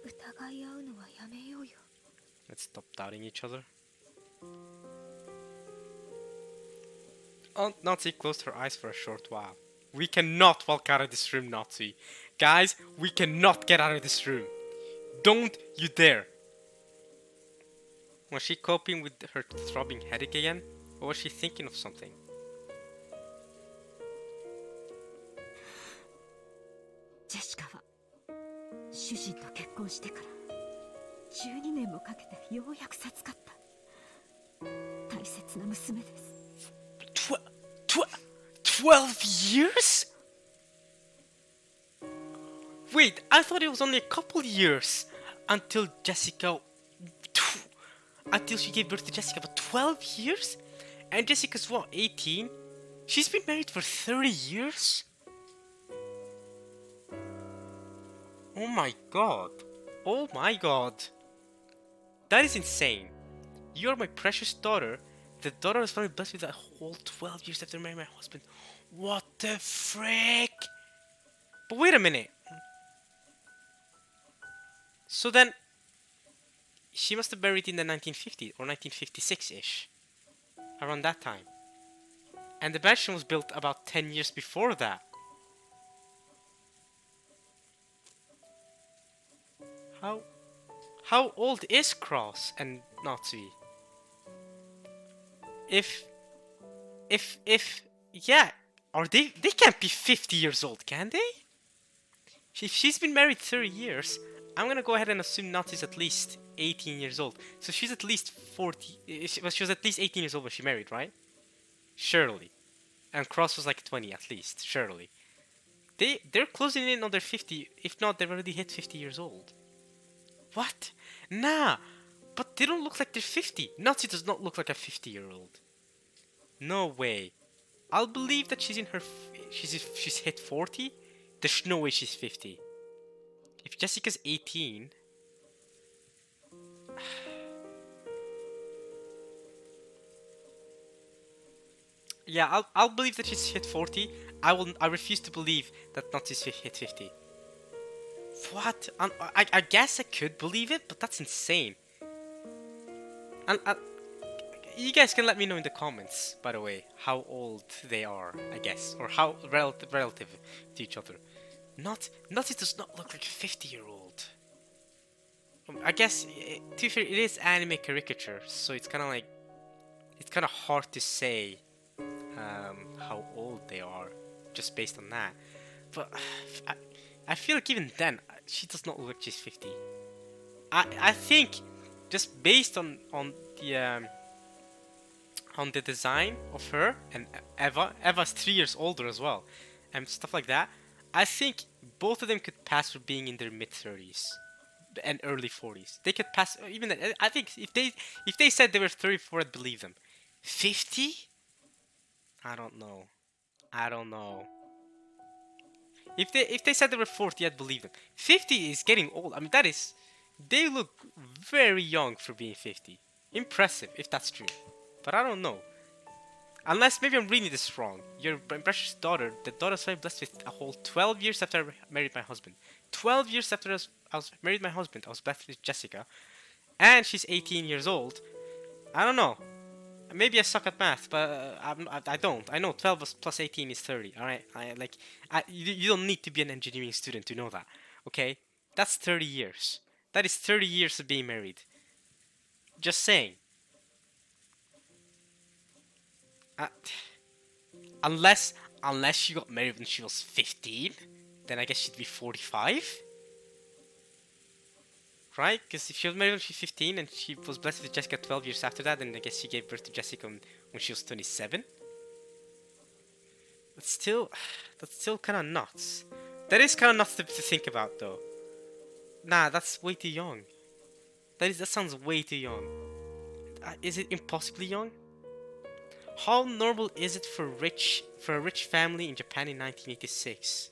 疑い合うのはやめようよ。 Let's stop doubting each other. Oh, Nazi closed her eyes for a short while. We cannot walk out of this room, Nazi. Guys, we cannot get out of this room. Don't you dare. Was she coping with her throbbing headache again? Or was she thinking of something? ジェシカは主人と結婚してから12年もかけてようやく授かった大切な娘です。 12 years? Wait, I thought it was only a couple years until until she gave birth to Jessica, but 12 years? And Jessica's what, 18? She's been married for 30 years? Oh my god. Oh my god. That is insane. You are my precious daughter. The daughter was finally blessed with that whole 12 years after marrying my husband. What the frick? But wait a minute. So then, she must have married in the 1950s or 1956-ish. Around that time. And the mansion was built about 10 years before that. How old is Cross and Natsui? Yeah, or they can't be 50 years old, can they? If she's been married 30 years, I'm gonna go ahead and assume Natsui's at least 18 years old. So she's at least 40. She was at least 18 years old when she married, right? Surely. And Cross was like 20 at least, surely. They're closing in on their 50. If not, they've already hit 50 years old. What? Nah, but they don't look like they're 50. Nazi does not look like a 50-year-old. No way. I'll believe that she's in her... She's hit 40. There's no way she's 50. If Jessica's 18... yeah, I'll believe that she's hit 40. I refuse to believe that Nazi's hit 50. What? I guess I could believe it, but that's insane. And you guys can let me know in the comments, by the way, how old they are, I guess, or how relative to each other. Nazi does not look like a 50-year-old. I guess, to be fair, it is anime caricature, so it's kind of like, it's kind of hard to say how old they are just based on that. But I feel like even then, she does not look like she's 50. I think just based on the design of her and Eva's 3 years older as well, and stuff like that, I think both of them could pass for being in their mid-30s. and early 40s. They could pass even. I think if they said they were 34, I'd believe them. 50? I don't know. I don't know. If they said they were 40, I'd believe them. 50 is getting old. I mean, that is. They look very young for being 50. Impressive, if that's true. But I don't know. Unless maybe I'm reading this wrong. Your precious daughter, the daughter's very blessed with a whole 12 years after I married my husband. 12 years after I was married my husband, I was blessed with Jessica. And she's 18 years old. I don't know. Maybe I suck at math, but I don't. I know 12 plus 18 is 30. All right, you don't need to be an engineering student to know that. Okay, that's 30 years. That is 30 years of being married. Just saying. Uh, unless she got married when she was 15, then I guess she'd be 45. Right? Because if she was married when she was 15 and she was blessed with Jessica 12 years after that, then I guess she gave birth to Jessica when she was 27. That's still kind of nuts. That is kind of nuts to think about, though. Nah, that's way too young. That sounds way too young. Is it impossibly young? How normal is it for a rich family in Japan in 1986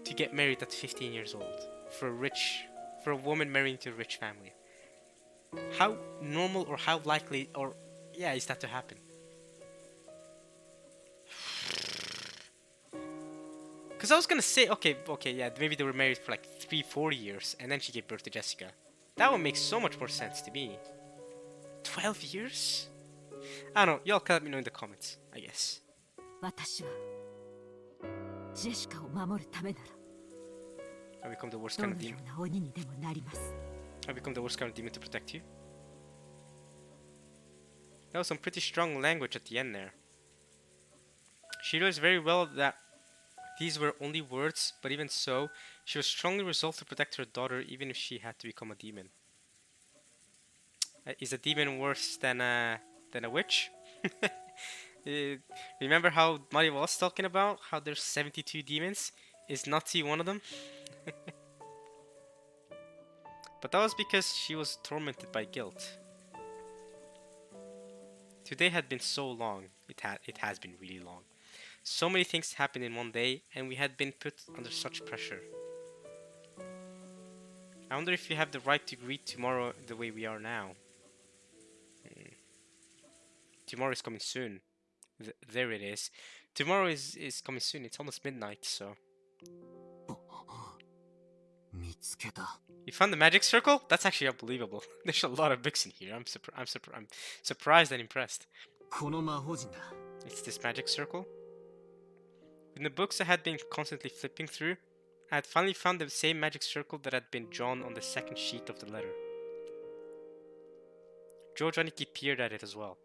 to get married at 15 years old? For a woman marrying to a rich family. How normal or how likely is that to happen? Because I was gonna say, okay, yeah, maybe they were married for like 3-4 years and then she gave birth to Jessica. That would make so much more sense to me. 12 years? I don't know, y'all can let me know in the comments, I guess. 私はジェシカを守るためなら I become the worst ど kind の of よ demon. うな鬼にでもなります I become the worst kind of demon to protect you. That was some pretty strong language at the end there. She realized very well that these were only words, but even so, she was strongly resolved to protect her daughter even if she had to become a demon. Is a demon worse than a witch? Remember how Mario was talking about how there's 72 demons? Is Nazi one of them? But that was because she was tormented by guilt. Today had been so long. It has been really long. So many things happened in one day, and we had been put under such pressure. I wonder if you have the right to greet tomorrow the way we are now. Tomorrow is coming soon. There it is. Tomorrow is coming soon. It's almost midnight, so. 見つけた。 You found the magic circle? That's actually unbelievable. There's a lot of books in here. I'm surprised and impressed. この魔法陣だ。 It's this magic circle. In the books I had been constantly flipping through, I had finally found the same magic circle that had been drawn on the second sheet of the letter. George Aniki peered at it as well.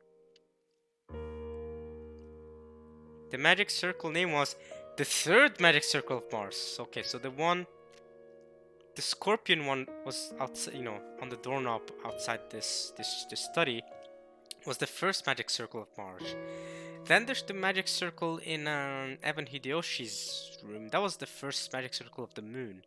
The magic circle name was the third magic circle of Mars. Okay, so the scorpion one was outside, on the doorknob outside this study, was the first magic circle of Mars. Then there's the magic circle in Evan Hideyoshi's room. That was the first magic circle of the moon.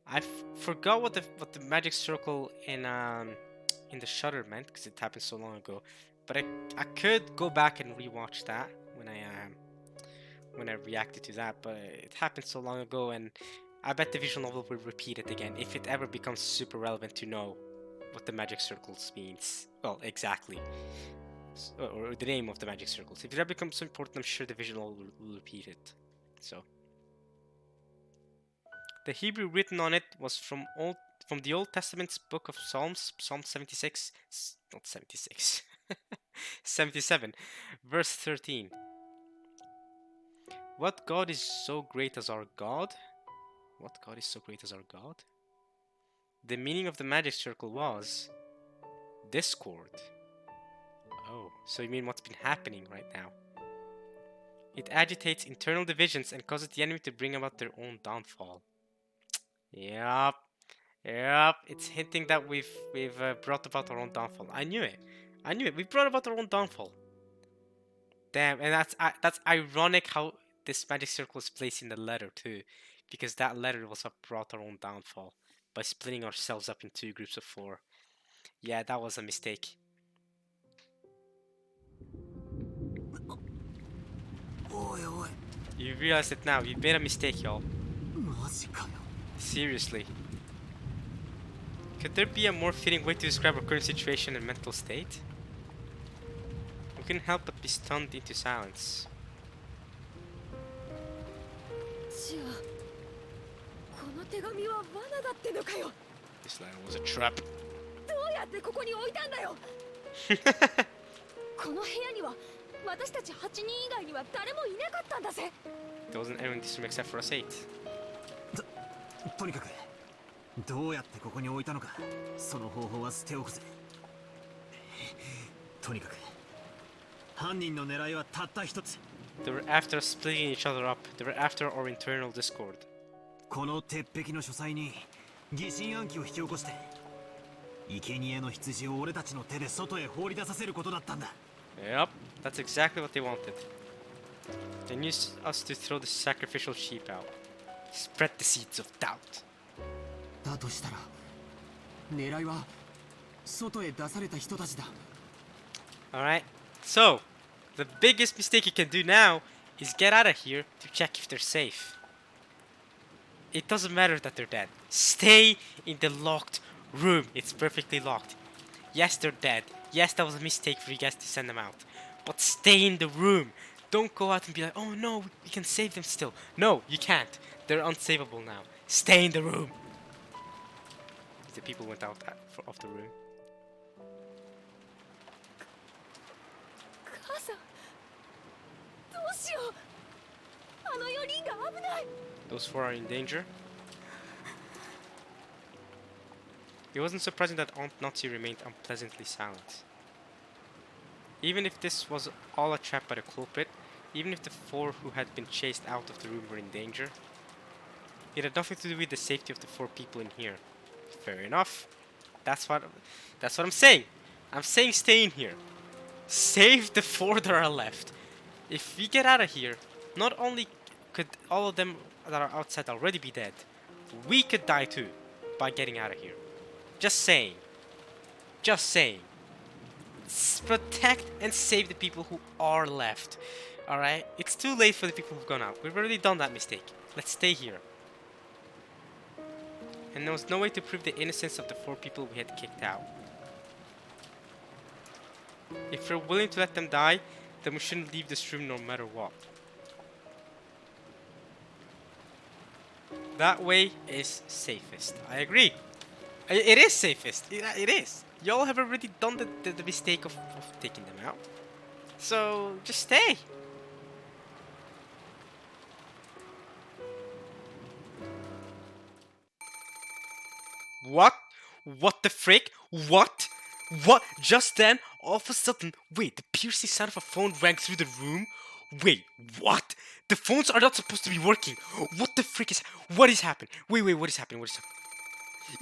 I forgot what the magic circle in the shutter meant because it happened so long ago. But I could go back and rewatch that when I reacted to that. But it happened so long ago, and I bet the visual novel will repeat it again if it ever becomes super relevant to know what the magic circles means. Well, exactly. Or the name of the magic circles. If it ever becomes so important, I'm sure the visual novel will repeat it. So. The Hebrew written on it was from the Old Testament's book of Psalms, Psalm 76, not 76, 77, verse 13. What God is so great as our God? What God is so great as our God? The meaning of the magic circle was discord. Oh, so you mean what's been happening right now? It agitates internal divisions and causes the enemy to bring about their own downfall. Yep. It's hinting that we've brought about our own downfall. I knew it. We brought about our own downfall. Damn, and that's ironic how this magic circle is placed in the letter too, because that letter was what brought our own downfall. by splitting ourselves up in 2 groups of 4. Yeah, that was a mistake. おいおい You realize it now. You made a mistake, y'all. マジかよ Seriously. Could there be a more fitting way to describe our current situation and mental state? We couldn't help but be stunned into silence. じゃあこの手紙は罠だってのかよ。 This letter was a trap. どうやってここに置いたんだよ。この部屋には私たち8人以外には誰もいなかったんだぜ。 There wasn't anyone in this room except for us 8. とにかくどうやってここに置いたのかその方法は捨ておくぜとにかく犯人の狙いはたった一つ They were after us splitting each other up. They were after our internal discord. この鉄壁の書斎に疑心暗鬼を引き起こして生贄の羊を俺たちの手で外へ放り出させることだったんだ Yep, that's exactly what they wanted. They used us to throw the sacrificial sheep out. Spread the seeds of doubt. だとしたら狙いは外へ出された人たちだ Alright, so the biggest mistake you can do now is get out of here to check if they're safe. It doesn't matter that they're dead. Stay in the locked room. It's perfectly locked. Yes, they're dead. Yes, that was a mistake for you guys to send them out. But stay in the room. Don't go out and be like, oh no, we can save them still. No, you can't. They're unsavable now. Stay in the room. The people went out of the room. 母さんどうしよう。あの4人が危ない。 Those 4 are in danger. It wasn't surprising that Aunt Nazi remained unpleasantly silent. Even if this was all a trap by the culprit, even if the 4 who had been chased out of the room were in danger, it had nothing to do with the safety of the 4 people in here. Fair enough. That's what I'm saying. I'm saying stay in here. Save the 4 that are left. If we get out of here, not only could all of them that are outside already be dead, we could die too by getting out of here. Just saying. Just saying. Protect and save the people who are left. Alright? It's too late for the people who've gone out. We've already done that mistake. Let's stay here. And there was no way to prove the innocence of the 4 people we had kicked out. If we're willing to let them die, then we shouldn't leave this room no matter what. That way is safest. I agree. It is safest. It is. Y'all have already done the mistake of taking them out. So, just stay. What? What the frick? What? What? Just then, all of a sudden, wait, the piercing sound of a phone rang through the room? Wait, what? The phones are not supposed to be working. What the frick is... What is happening? Wait, what is happening? What is happening?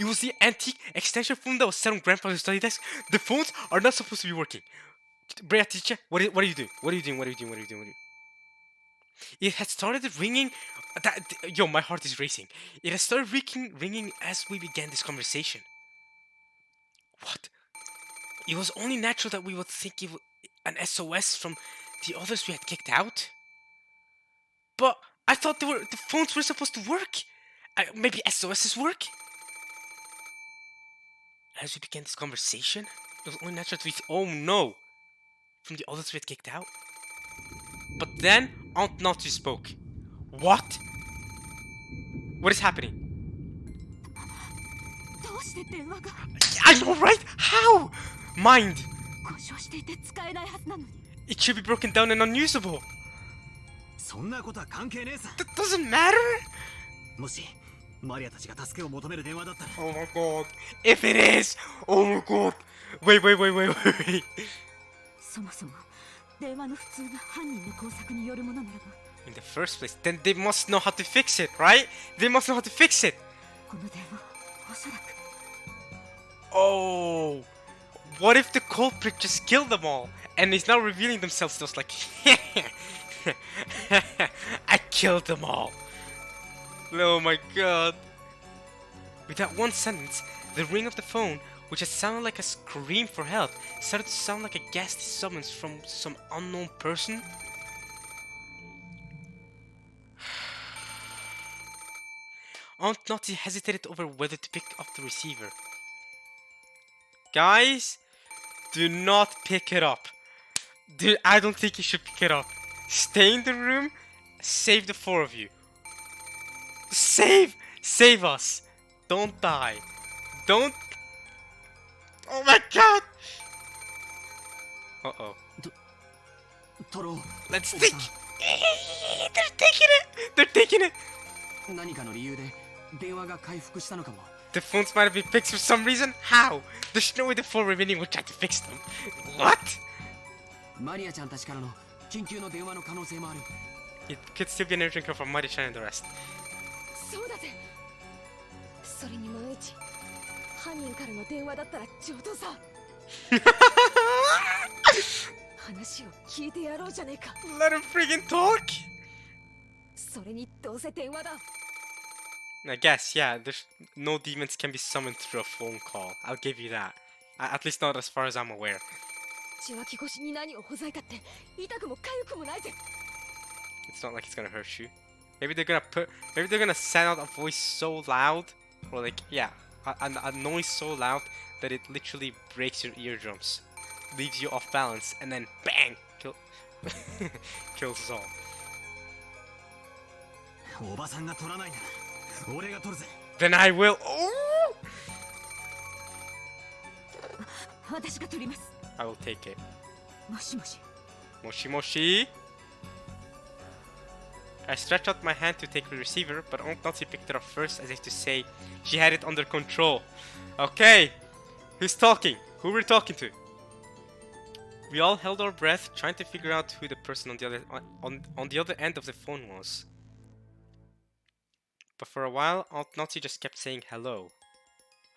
It was the antique extension phone that was set on Grandfather's study desk. The phones are not supposed to be working. Brea teacher, what are you doing? What are you doing? It had started ringing... Yo, my heart is racing. It had started ringing as we began this conversation. What? It was only natural that we would think it was an SOS from the others we had kicked out. But I thought the phones were supposed to work. Maybe SOSs work? As we began this conversation, it was only natural to think, oh no, from the others we had kicked out. But then Aunt Nazi spoke. What? What is happening? I know, right? How? Mind. It should be broken down and unusable. そんなことは関係ねえさ That doesn't matter. もしマリアたちが助けを求める電話だったら Oh my god. If it is. Oh my god. Wait. そもそも電話の普通が犯人の工作によるものならば In the first place, then they must know how to fix it, right? They must know how to fix it. この電話おそらく Oh. What if the culprit just killed them all and is now revealing themselves to us like, I killed them all. Oh my god. With that one sentence, the ring of the phone, which had sounded like a scream for help, started to sound like a ghastly summons from some unknown person. Aunt Naughty hesitated over whether to pick up the receiver. Guys, do not pick it up. Dude, I don't think you should pick it up. Stay in the room. Save the four of you. Save us. Don't die. Don't. Oh my god. Uh-oh. トロ、 Let's おば take. さ They're taking it. They're taking it. ん、何かの理由で電話が回復したのかも。 The phones might have been fixed for some reason. How? There's no way the four remaining will try to fix them. What? マリアちゃんたちからの緊急の電話の可能性もある。 It could still be an urgent call from Mari-chan and the rest. そうだぜ。それに万一犯人からの電話だったら上等さ。話を聞いてやろうじゃねえか。 Let him friggin' talk. それにどうせ電話だ。 I guess, yeah, there's no demons can be summoned through a phone call. I'll give you that. At least not as far as I'm aware. 受話器越しに何をほざいたって痛くも痒くもないぜ。 It's not like it's gonna hurt you. Maybe they're gonna send out a voice so loud, or like, yeah, a noise so loud that it literally breaks your eardrums, leaves you off balance, and then bang, kills us all. おばさんが取らないなら俺が取るぜ。 Then I will. Oh! 私が取ります。 I will take it. もしもし。 Moshi moshi. I stretched out my hand to take the receiver, but Aunt Nancy picked it up first as if to say she had it under control. Okay, who's talking? Who we're talking to? We all held our breath, trying to figure out who the person on the other end of the phone was. But for a while, Aunt Nancy just kept saying hello.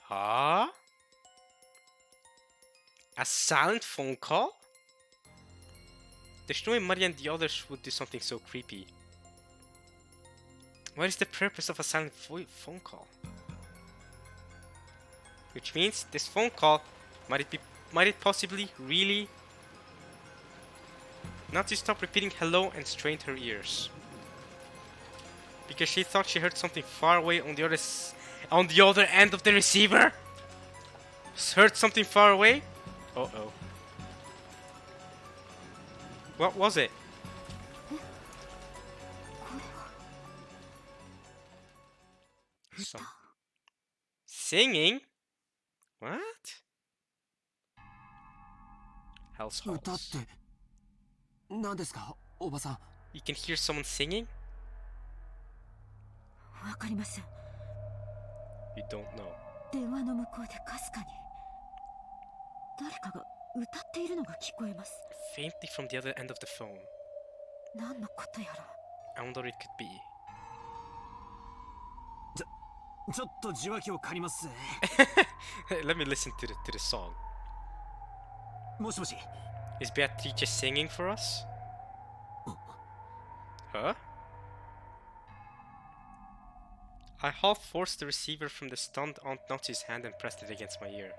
Huh? A silent phone call? There's no way Maria and the others would do something so creepy. What is the purpose of a silent phone call? Which means this phone call might it possibly really not to stop repeating hello and strained her ears. Because she thought she heard something far away on the other end of the receiver? Heard something far away? Uh-oh. What was it? Singing? What? Hell's 歌っ Halls. て何ですか、おばさん。 You can hear someone singing? わかりません。 You don't know. 電話の向こうでかすかに誰かが歌っているのが聞こえます。 Faintly from the other end of the phone. 何のことやら。 I wonder what it could be. ちょっと受話器を借りますぜ。 Let me listen to the song. もしもし。 Is Beatrice singing for us? Huh? I half forced the receiver from the stunned Aunt Nachi's hand and pressed it against my ear.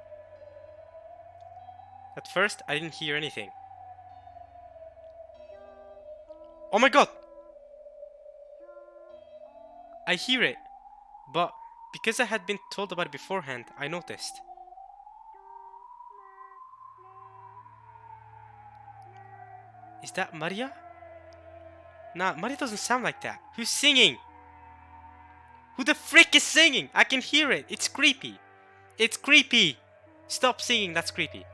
At first, I didn't hear anything. Oh my god! I hear it! But because I had been told about it beforehand, I noticed. Is that Maria? Nah, Maria doesn't sound like that. Who's singing? Who the frick is singing? I can hear it. It's creepy. It's creepy. Stop singing. That's creepy.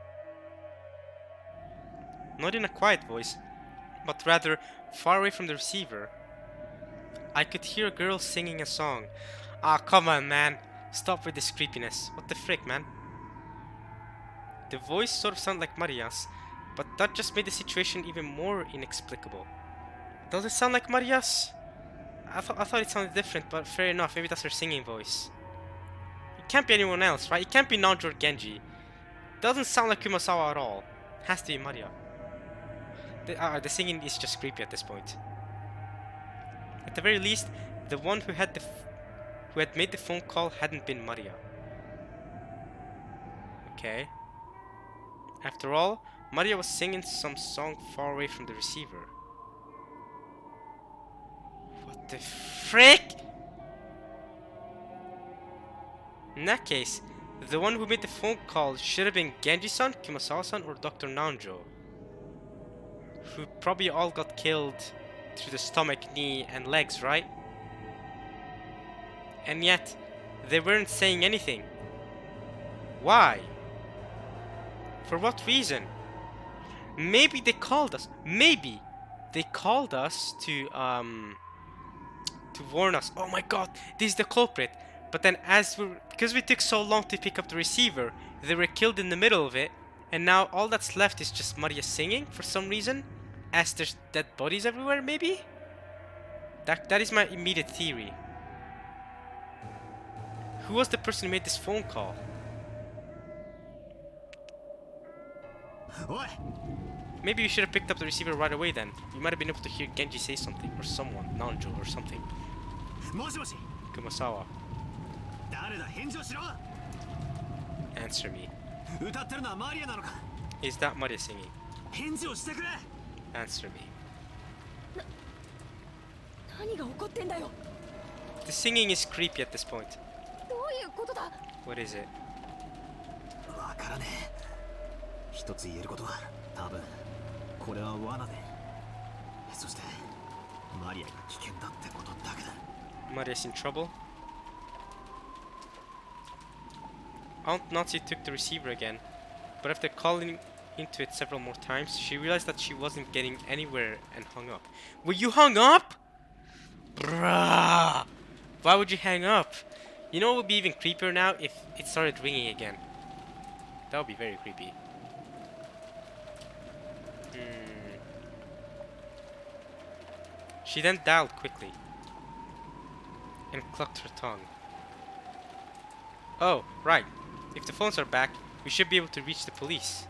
Not in a quiet voice, but rather far away from the receiver. I could hear a girl singing a song. Ah, come on, man. Stop with this creepiness. What the frick, man? The voice sort of sounded like Maria's, but that just made the situation even more inexplicable. Does it sound like Maria's? I thought it sounded different, but fair enough, maybe that's her singing voice. It can't be anyone else, right? It can't be Naoto or Genji. Doesn't sound like Kumasawa at all. Has to be Maria. The singing is just creepy at this point. At the very least, the one who had who had made the phone call hadn't been Maria. Okay. After all, Maria was singing some song far away from the receiver. What the frick? In that case, the one who made the phone call should have been Genji-san, Kumasawa-san, or Dr. Nanjo, who probably all got killed through the stomach, knee, and legs, right? And yet, they weren't saying anything. Why? For what reason? Maybe they called us. Maybe they called us to warn us. Oh my god, this is the culprit. But then because we took so long to pick up the receiver, they were killed in the middle of it, and now all that's left is just Maria singing for some reason, as there's dead bodies everywhere, maybe? That is my immediate theory. Who was the person who made this phone call? Maybe you should have picked up the receiver right away then. You might have been able to hear Genji say something, or someone, Nanjo or something. Kumasawa. Answer me. Is that Maria singing? Answer me. 何が起こってんだよ。 The singing is creepy at this point. どういうことだ。 What is it? わからねえ。一つ言えることは、多分これは罠で、そしてマリアが危険だってことだけだ。Maria's in trouble. Aunt Nazi took the receiver again, but after calling into it several more times, she realized that she wasn't getting anywhere and hung up. Well, you hung up? Bruh! Why would you hang up? You know what would be even creepier now? If it started ringing again. That would be very creepy. She then dialed quickly and clucked her tongue. Oh, right. If the phones are back, we should be able to reach the police.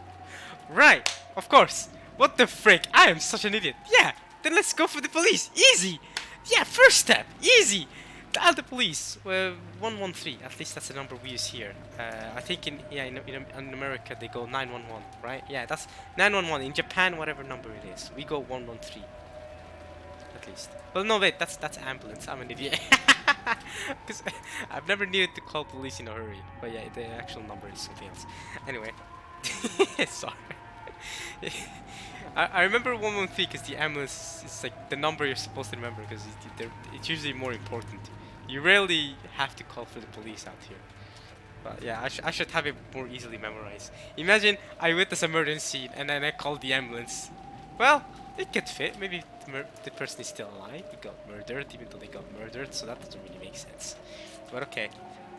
Right, of course. What the frick? I am such an idiot. Yeah, then let's go for the police. Easy. Yeah, first step. Easy. Dial the police. 113. At least that's the number we use here. I think in America they go 911, right? Yeah, that's 911. In Japan, whatever number it is, we go 113. At least. Well, no, wait. That's ambulance. I'm an idiot. Because I've never needed to call police in a hurry. But yeah, the actual number is something else. Anyway. Sorry. I remember 113 because the ambulance is like the number you're supposed to remember because it's usually more important. You rarely have to call for the police out here. But yeah, I should have it more easily memorized. Imagine I witness a murder scene and then I call the ambulance. Well, it could fit. Maybe the person is still alive. He got murdered even though they got murdered, so that doesn't really make sense. But okay.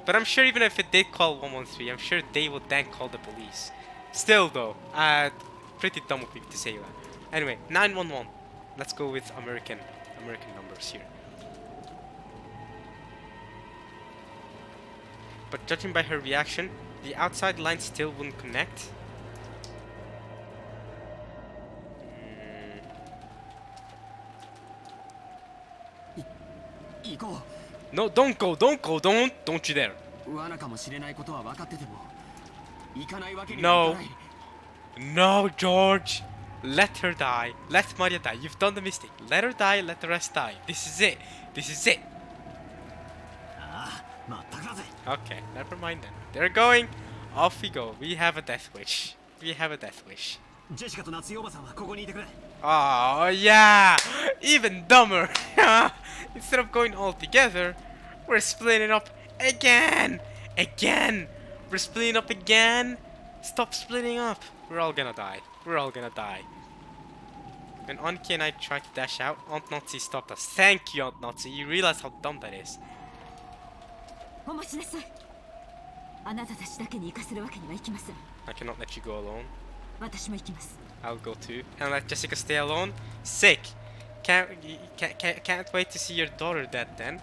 But I'm sure even if it did call 113, I'm sure they would then call the police. Still though, pretty dumb of people to say that. Anyway, 911. Let's go with American numbers here. But judging by her reaction, the outside line still wouldn't connect. No, don't go, don't you dare. No. No, George. Let her die. Let Maria die. You've done the mistake. Let her die, let the rest die. This is it. This is it. Okay, never mind then. They're going. Off we go. We have a death wish. We have a death wish. Oh, yeah. Even dumber. Instead of going all together, we're splitting up again. Again. We're splitting up again. Stop splitting up. We're all gonna die. We're all gonna die. When Anki and I tried to dash out, Aunt Nazi stopped us. Thank you, Aunt Nazi. You realize how dumb that is. I cannot let you go alone. I'll go too. And let Jessica stay alone? Sick. Can't wait to see your daughter dead then.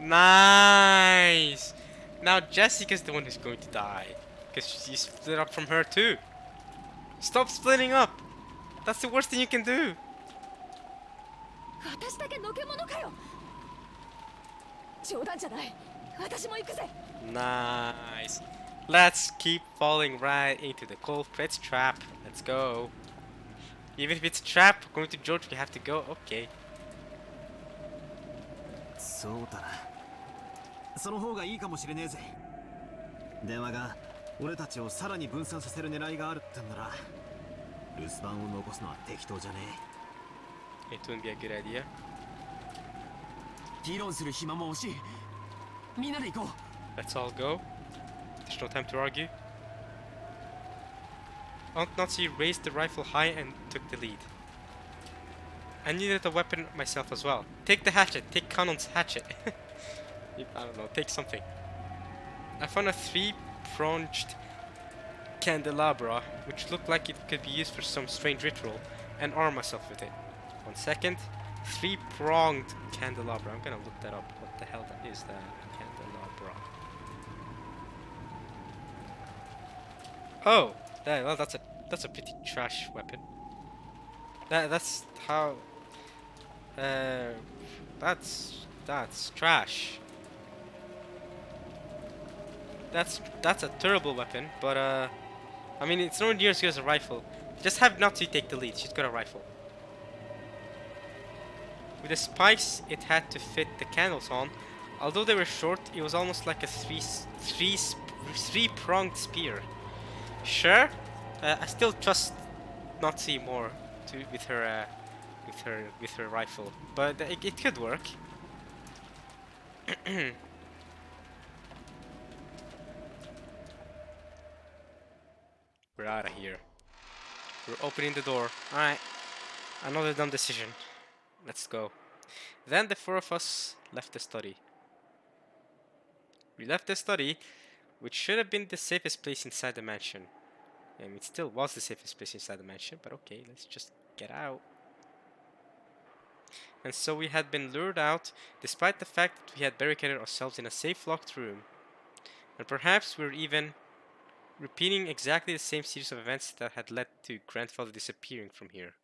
Nice. Now Jessica's the one who's going to die. Because you split up from her too. Stop splitting up. That's the worst thing you can do. 冗談じゃない。私も行くぜ。 Nice. Let's keep falling right into the culprit's trap. Let's go. Even if it's a trap, going to George, we have to go. Okay. そうだな。その方がいいかもしれねえぜ。電話が俺たちをさらに分散させる狙いがあるってんなら、留守番を残すのは適当じゃねえ。 It wouldn't be a good idea. 議論する暇も惜しい。みんなで行こう。 Let's all go. There's no time to argue. Aunt Nazi raised the rifle high and took the lead. I needed a weapon myself as well. Take the hatchet. Take Kanon's hatchet. I don't know. Take something. I found a three-pronged candelabra, which looked like it could be used for some strange ritual, and arm myself with it. 1 second. Three-pronged candelabra. I'm gonna look that up. What the hell that is, that candelabra? Oh, well, that's a pretty trash weapon. That's how. That's trash. That's a terrible weapon, but I mean, it's nowhere near as good as a rifle. Just have Natsu take the lead. She's got a rifle. With the spikes it had to fit the candles on, although they were short, it was almost like a three-pronged spear. Sure, I still trust Natsu more with her rifle, but it could work. We're out of here. We're opening the door. Alright. Another dumb decision. Let's go. Then the four of us left the study. We left the study, which should have been the safest place inside the mansion. And it still was the safest place inside the mansion, but okay, let's just get out. And so we had been lured out, despite the fact that we had barricaded ourselves in a safe locked room. And perhaps we were even repeating exactly the same series of events that had led to Grandfather disappearing from here.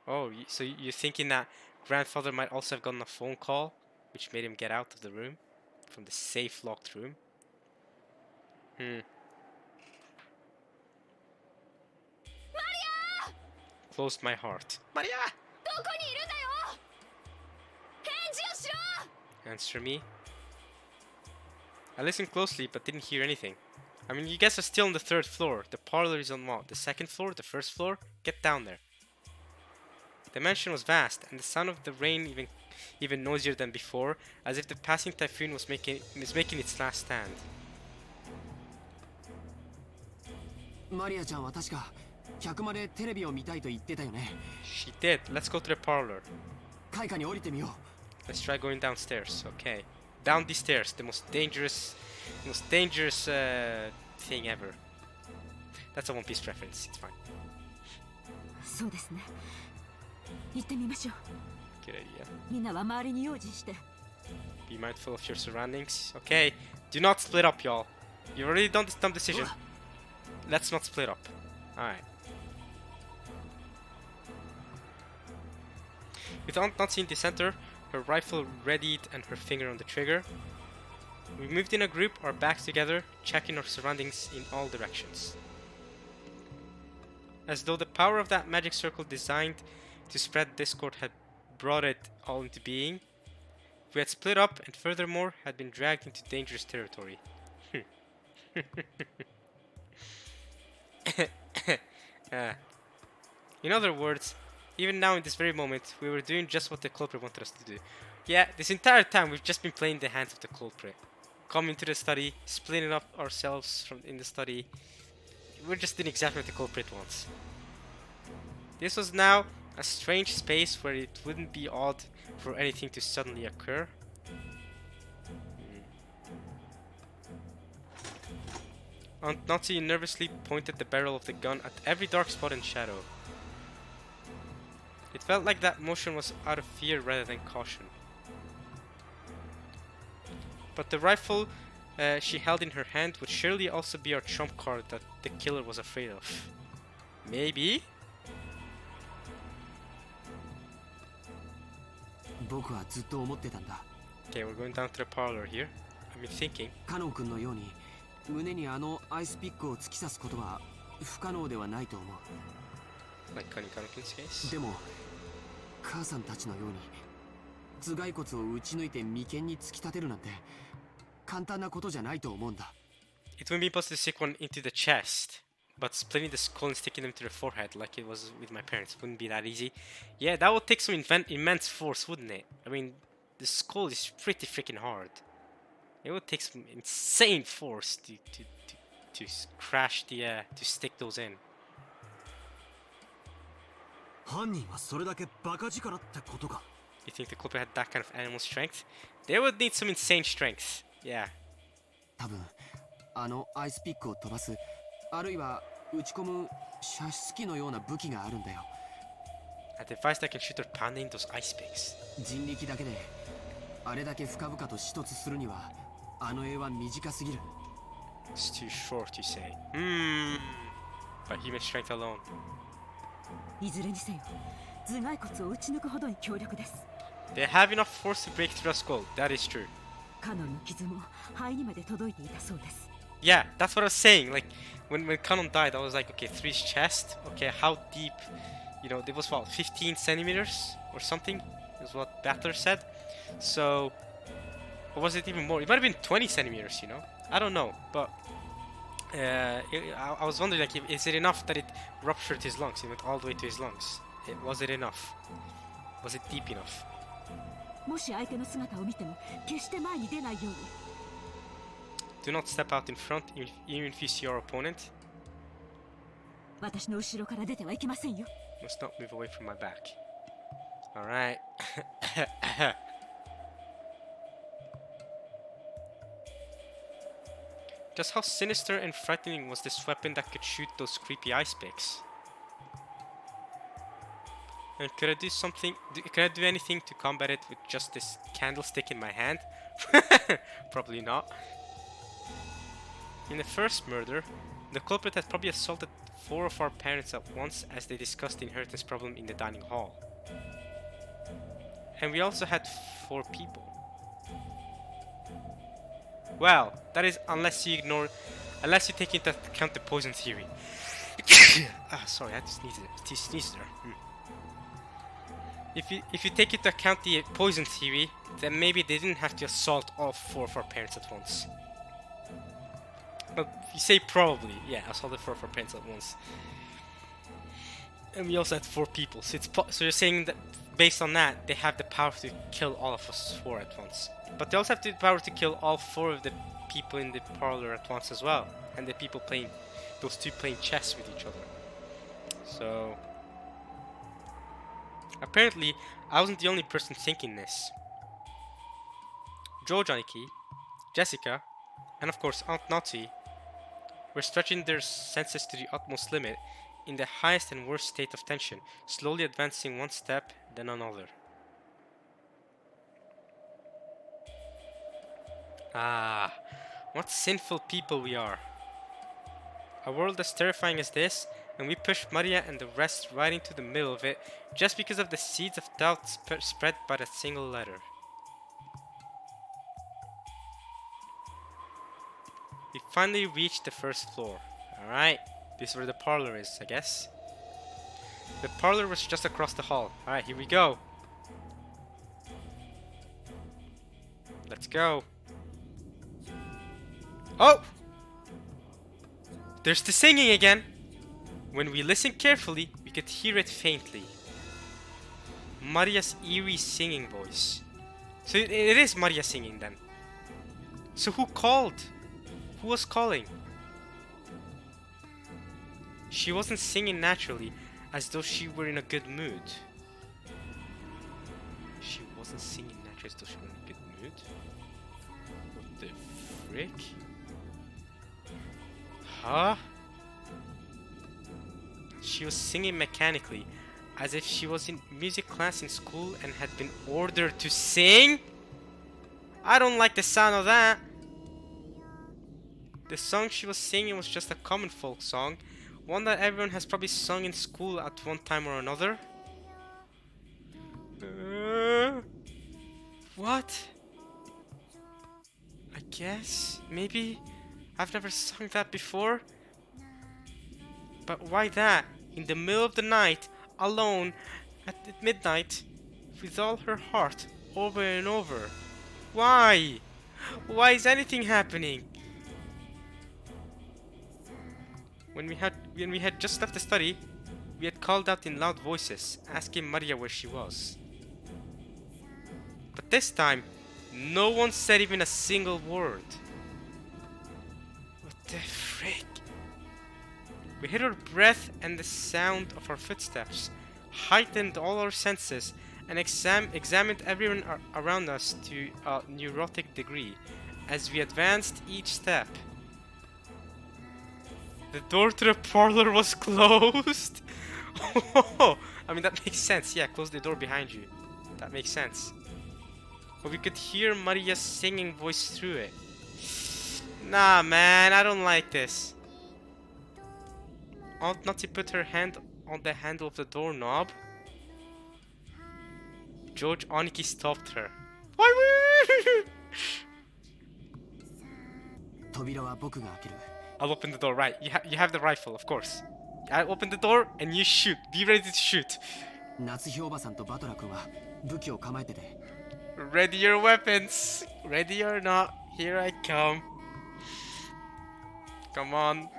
Oh, so you're thinking that Grandfather might also have gotten a phone call, which made him get out of the room, from the safe locked room? Maria! Closed my heart. Maria! どこにいるんだよ！返事をしろ！ Answer me. I listened closely but didn't hear anything. I mean, you guys are still on the 3rd floor. The parlor is on what? The 2nd floor? The 1st floor? Get down there. The mansion was vast, and the sound of the rain even noisier than before, as if the passing typhoon was making its last stand. マリアちゃんは確か客間でテレビを見たいと言ってたよね。 She did. Let's go to the parlor. 階下に降りてみよう。 Let's try going downstairs. Okay. Down these stairs. The most dangerous thing ever. That's a One Piece reference. It's fine. そうですね。行ってみましょう。 Good idea. みんなは周りに用心して。 Be mindful of your surroundings. Okay. Do not split up, y'all. You've already done this dumb decision. Let's not split up. Alright. With Aunt Nazi in the center, her rifle readied and her finger on the trigger, we moved in a group, our backs together, checking our surroundings in all directions. As though the power of that magic circle designed to spread discord had brought it all into being, we had split up and furthermore had been dragged into dangerous territory. In other words, even now in this very moment, we were doing just what the culprit wanted us to do. Yeah, this entire time we've just been playing the hands of the culprit. Coming to the study, splitting up ourselves from in the study. We're just doing exactly what the culprit wants. This was now a strange space where it wouldn't be odd for anything to suddenly occur. Aunt Nazi nervously pointed the barrel of the gun at every dark spot and shadow. It felt like that motion was out of fear rather than caution. But the rifle she held in her hand would surely also be our trump card that the killer was afraid of. Maybe? 僕はずっと思ってたんだ。Okay, we're going down to the parlor here. I've been thinking. カノン君のように胸にあのアイスピックを突き刺すことは不可能ではないと思う。 Like Kano-kun's case. でも母さんたちのように頭蓋骨を打ち抜いて眉間に突き立てるなんて簡単なことじゃないと思うんだ。 It wouldn't be possible to stick one into the chest, but splitting the skull and sticking them to the forehead like it was with my parents wouldn't be that easy. Yeah, that would take some immense force, wouldn't it? I mean, the skull is pretty freaking hard. It would take some insane force to crash to stick those in. 犯人はそれだけバカ力ってことか。 You think the culprit had that kind of animal strength? They would need some insane strength. Yeah. 多分あのアイスピックを飛ばすあるいは打ち込む射出機のような武器があるんだよ。 A device that can shoot or pounding those ice picks. 人力だけであれだけ深々と刺突するにはあの絵は短すぎる。 It's too short, you say. By human strength alone. いずれにせよ頭蓋骨を打ち抜くほどに強力です。 They have enough force to break through the skull. That is true. カノンの傷も肺にまで届いていたそうです。 Yeah, that's what I was saying. Like, when Kanon died, I was like, okay, through his chest. Okay, how deep? You know, it was what, 15 centimeters or something? Is what Battler said. So, or was it even more? It might have been 20 centimeters, you know? I don't know, but I was wondering, like, is it enough that it ruptured his lungs? It went all the way to his lungs. Was it enough? Was it deep enough? もし相手の姿を見ても決して前に出ないように。 Do not step out in front, even if you see your opponent. 私の後ろから出てはいけませんよ。 Must not move away from my back. Alright. Just how sinister and frightening was this weapon that could shoot those creepy ice picks? And could I do something? Could I do anything to combat it with just this candlestick in my hand? Probably not. In the first murder, the culprit had probably assaulted 4 of our parents at once as they discussed the inheritance problem in the dining hall. And we also had 4 people. Well, that is unless you take into account the poison theory. Sorry, I had to sneeze there. If you take into account the poison theory, then maybe they didn't have to assault all 4 of our parents at once. But you say probably, yeah, assaulted 4 of our parents at once. And we also had 4 people, so so you're saying that based on that, they have the power to kill all of us 4 at once. But they also have the power to kill all 4 of the people in the parlor at once as well, and the people playing, those 2 playing chess with each other. So apparently, I wasn't the only person thinking this. Joe Johnny-Key, Jessica, and of course Aunt Naughty were stretching their senses to the utmost limit in the highest and worst state of tension, slowly advancing one step, then another. Ah, what sinful people we are. A world as terrifying as this, and we pushed Maria and the rest right into the middle of it just because of the seeds of doubt spread by that single letter. We finally reached the first floor. Alright, this is where the parlor is, I guess. The parlor was just across the hall. Alright, here we go. Let's go. Oh! There's the singing again! When we listened carefully, we could hear it faintly. Maria's eerie singing voice. So it is Maria singing then. So who called? Who was calling? She wasn't singing naturally, as though she were in a good mood. She wasn't singing naturally as though she were in a good mood? What the frick? Huh? She was singing mechanically, as if she was in music class in school and had been ordered to sing? I don't like the sound of that. The song she was singing was just a common folk song, one that everyone has probably sung in school at one time or another. What? guess? Maybe? I've never sung that before. But why that? In the middle of the night, alone, at midnight, with all her heart, over and over. Why? Why is anything happening? When we had just left the study, we had called out in loud voices, asking Maria where she was. But this time, no one said even a single word. What the frick? We heard her breath and the sound of her footsteps, heightened all our senses, and examined everyone around us to a neurotic degree. As we advanced each step, the door to the parlor was closed. I mean, that makes sense. Yeah, close the door behind you. That makes sense. But we could hear Maria's singing voice through it. Nah, man, I don't like this. Aunt Natty put her hand on the handle of the doorknob. George Aniki stopped her. I'll open the door, right? You have the rifle, of course. I open the door and you shoot. Be ready to shoot. Ready your weapons. Ready or not, here I come. Come on.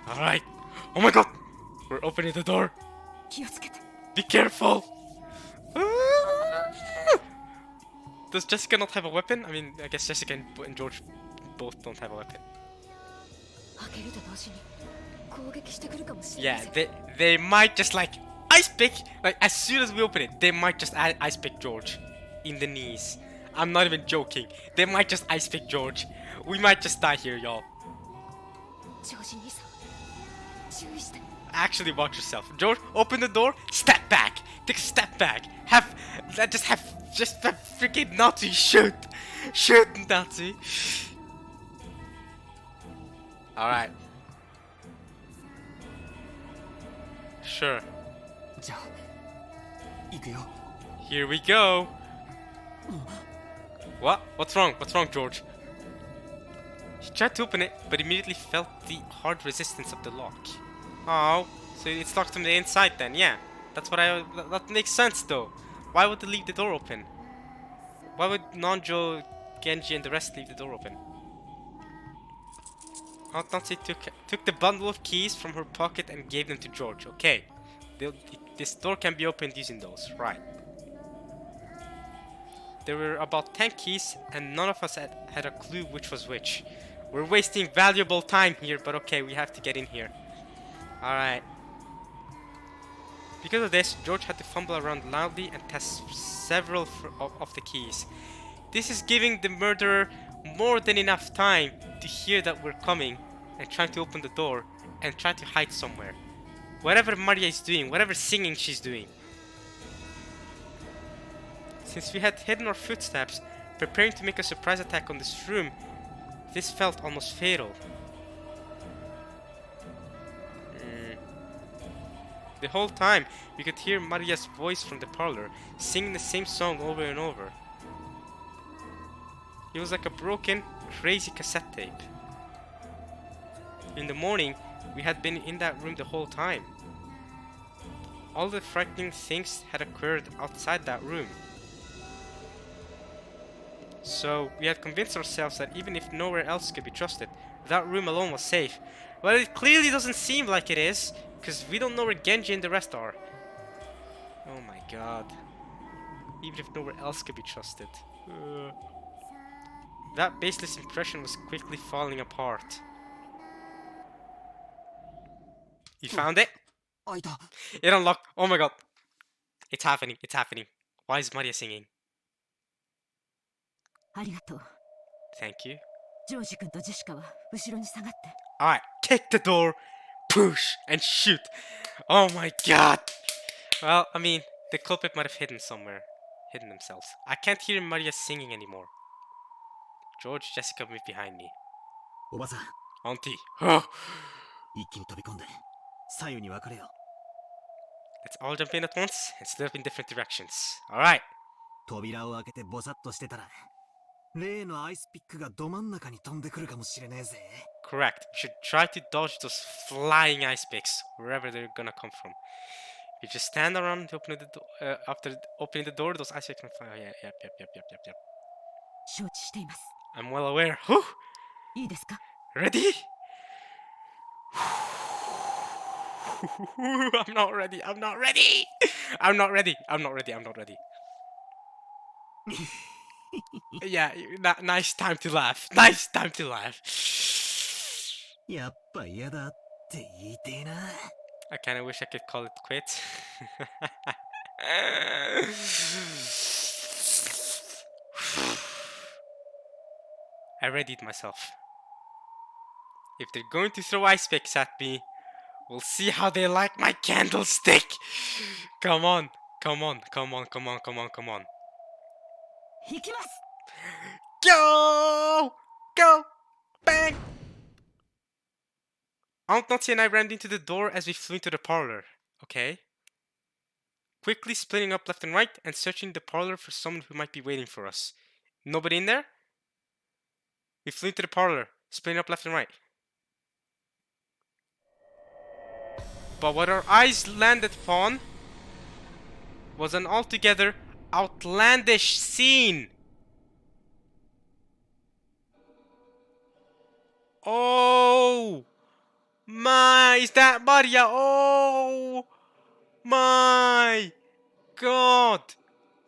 Alright. Oh my god! We're opening the door. Be careful! Does Jessica not have a weapon? I mean, I guess Jessica and George both don't have a weapon. Yeah, they might just like ice pick, like as soon as we open it, they might just ice pick George in the knees. I'm not even joking. They might just ice pick George. We might just die here, y'all. Actually, watch yourself. George, open the door. Step back. Take a step back. Just have freaking Nazi shoot. Shoot, Nazi. All right. Sure. Here we go. What? What's wrong? What's wrong, George? He tried to open it, but immediately felt the hard resistance of the lock. Oh, so it's locked from the inside then, yeah. That makes sense though. Why would they leave the door open? Why would Nanjo, Genji and the rest leave the door open? Aunt Nancy took the bundle of keys from her pocket and gave them to George. Okay, this door can be opened using those, right. There were about 10 keys and none of us had a clue which was which. We're wasting valuable time here, but okay, we have to get in here. Alright. Because of this, George had to fumble around loudly and test several of the keys. This is giving the murderer more than enough time to hear that we're coming and trying to open the door and try to hide somewhere. Whatever Maria is doing, whatever singing she's doing. Since we had hidden our footsteps, preparing to make a surprise attack on this room, this felt almost fatal. The whole time, we could hear Maria's voice from the parlor, singing the same song over and over. It was like a broken, crazy cassette tape. In the morning, we had been in that room the whole time. All the frightening things had occurred outside that room. So, we had convinced ourselves that even if nowhere else could be trusted, that room alone was safe. Well, it clearly doesn't seem like it is, because we don't know where Genji and the rest are. Oh my god. Even if nowhere else could be trusted. That baseless impression was quickly falling apart. You found it? It unlocked. Oh my god. It's happening. It's happening. Why is Maria singing? Thank you. Alright, kick the door, push, and shoot. Oh my god. Well, I mean, the culprit might have hidden themselves. I can't hear Maria singing anymore. George, Jessica, move behind me. Auntie. Let's all jump in at once and split up in different directions. Alright. 例のアイスピックがど真ん中に飛んでくるかもしれねえぜ。 Correct. We should try to dodge those flying ice picks wherever they're gonna come from. You just stand around to open the after opening the door, those ice picks can fly. Oh, yeah, yep. 承知しています。 I'm well aware. Whew! いいですか？ Ready? I'm not ready. I'm not ready. I'm not ready. I'm not ready. I'm not ready. Yeah, nice time to laugh. Nice time to laugh. やっぱ嫌だって言いてえな。 I kind of wish I could call it quits. I readied myself. If they're going to throw ice picks at me, we'll see how they like my candlestick. Come on. 行きます。 Go! Go! Bang! Aunt Nancy and I rammed into the door as we flew into the parlor. Okay. Quickly splitting up left and right and searching the parlor for someone who might be waiting for us. Nobody in there? We flew into the parlor, splitting up left and right. But what our eyes landed upon was an altogether outlandish scene. Oh my, is that Maria? Oh my god.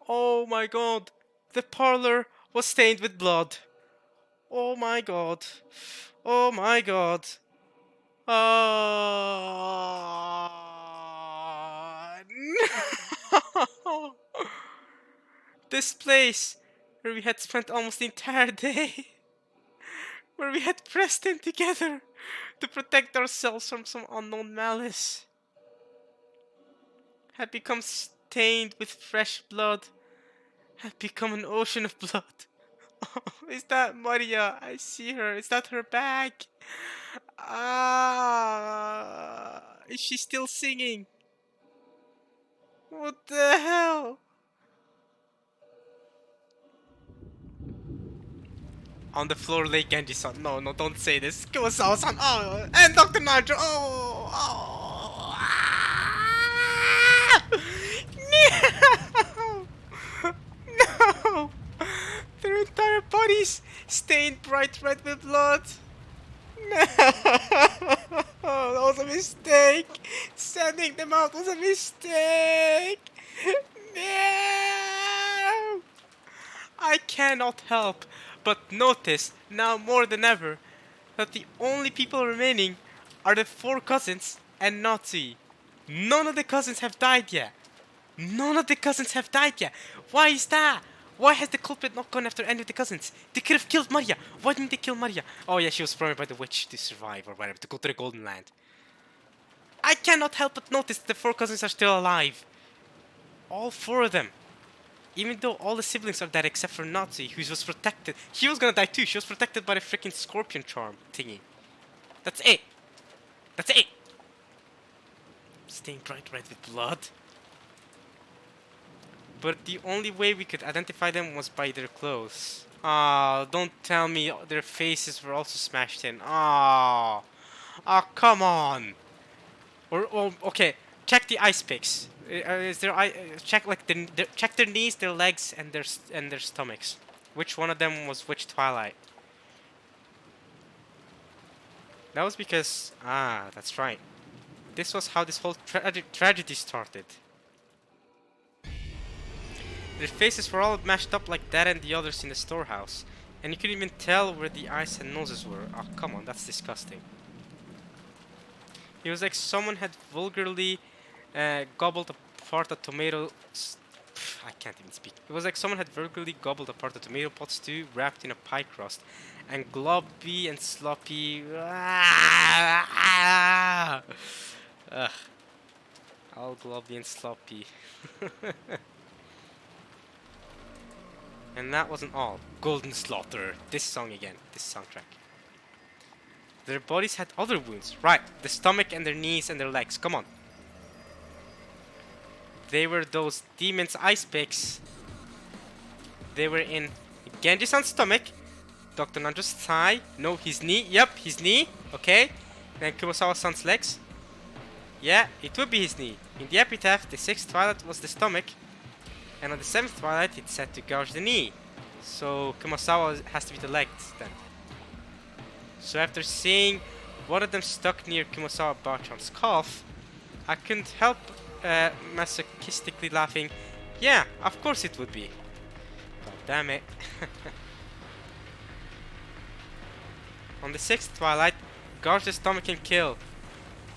Oh my god. The parlor was stained with blood. Oh my god. Oh my god. No. This place where we had spent almost the entire day, where we had pressed in together to protect ourselves from some unknown malice, had become stained with fresh blood, had become an ocean of blood. Oh, is that Maria? I see her. Is that her bag? Is she still singing? What the hell? On the floor lay Genji-san. No, don't say this. Kurosawa-san. Oh, and Dr. Najo. Oh. No! No! Their entire bodies stained bright red with blood. No! That was a mistake. Sending them out was a mistake. No! I cannot help but notice now more than ever that the only people remaining are the 4 cousins and Natsu. None of the cousins have died yet. Why is that? Why has the culprit not gone after any of the cousins? They could have killed Maria. Why didn't they kill Maria? Oh yeah, she was programmed by the witch to survive or whatever, to go to the Golden Land. I cannot help but notice that the 4 cousins are still alive. All 4 of them. Even though all the siblings are dead except for Natsu, who was protected. She was gonna die too. She was protected by the freaking scorpion charm thingy. That's it. Stained bright red with blood. But the only way we could identify them was by their clothes. Ah, don't tell me their faces were also smashed in. Ah, come on. Or okay, check the ice picks. Is there check like check their knees, their legs, and their stomachs. Which one of them was which Twilight? That was because that's right. This was how this whole tragedy started. Their faces were all mashed up like that and the others in the storehouse, and you couldn't even tell where the eyes and noses were. Oh, come on, that's disgusting. It was like someone had vulgarly gobbled apart a tomato. I can't even speak. It was like someone had vulgarly gobbled apart a tomato pot stew wrapped in a pie crust, and globby and sloppy. Ugh. All globby and sloppy. And that wasn't all. Golden Slaughter. This song again. This soundtrack. Their bodies had other wounds. Right. The stomach and their knees and their legs. Come on. They were those demons' ice picks. They were in Genji-san's stomach. Dr. Nanjo's thigh. No, his knee. Yep, his knee. Okay. Then Kurosawa-san's legs. Yeah, it would be his knee. In the epitaph, the 6th twilight was the stomach. And on the 7th twilight, it's said to gouge the knee. So Kurosawa has to be the legs then. So after seeing one of them stuck near Kurosawa Bachan's calf, I couldn't help masochistically laughing. Yeah, of course it would be. God damn it. On the 6th twilight, gouge the stomach and kill.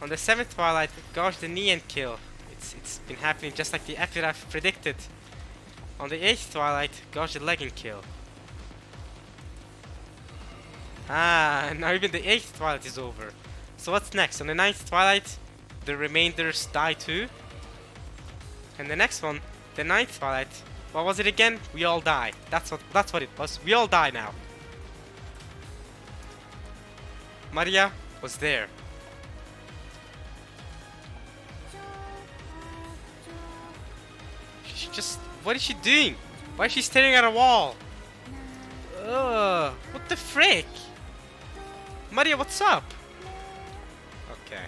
On the 7th twilight, gouge the knee and kill. It's been happening just like the epitaph predicted. On the 8th twilight, gouge the leg and kill. Ah, now even the 8th twilight is over. So what's next? On the 9th twilight, the remainders die too. And the next one, the 9th twilight, what was it again? We all die. That's what it was. We all die now. Maria was there. She just... What is she doing? Why is she staring at a wall? Ugh, what the frick? Maria, what's up? Okay.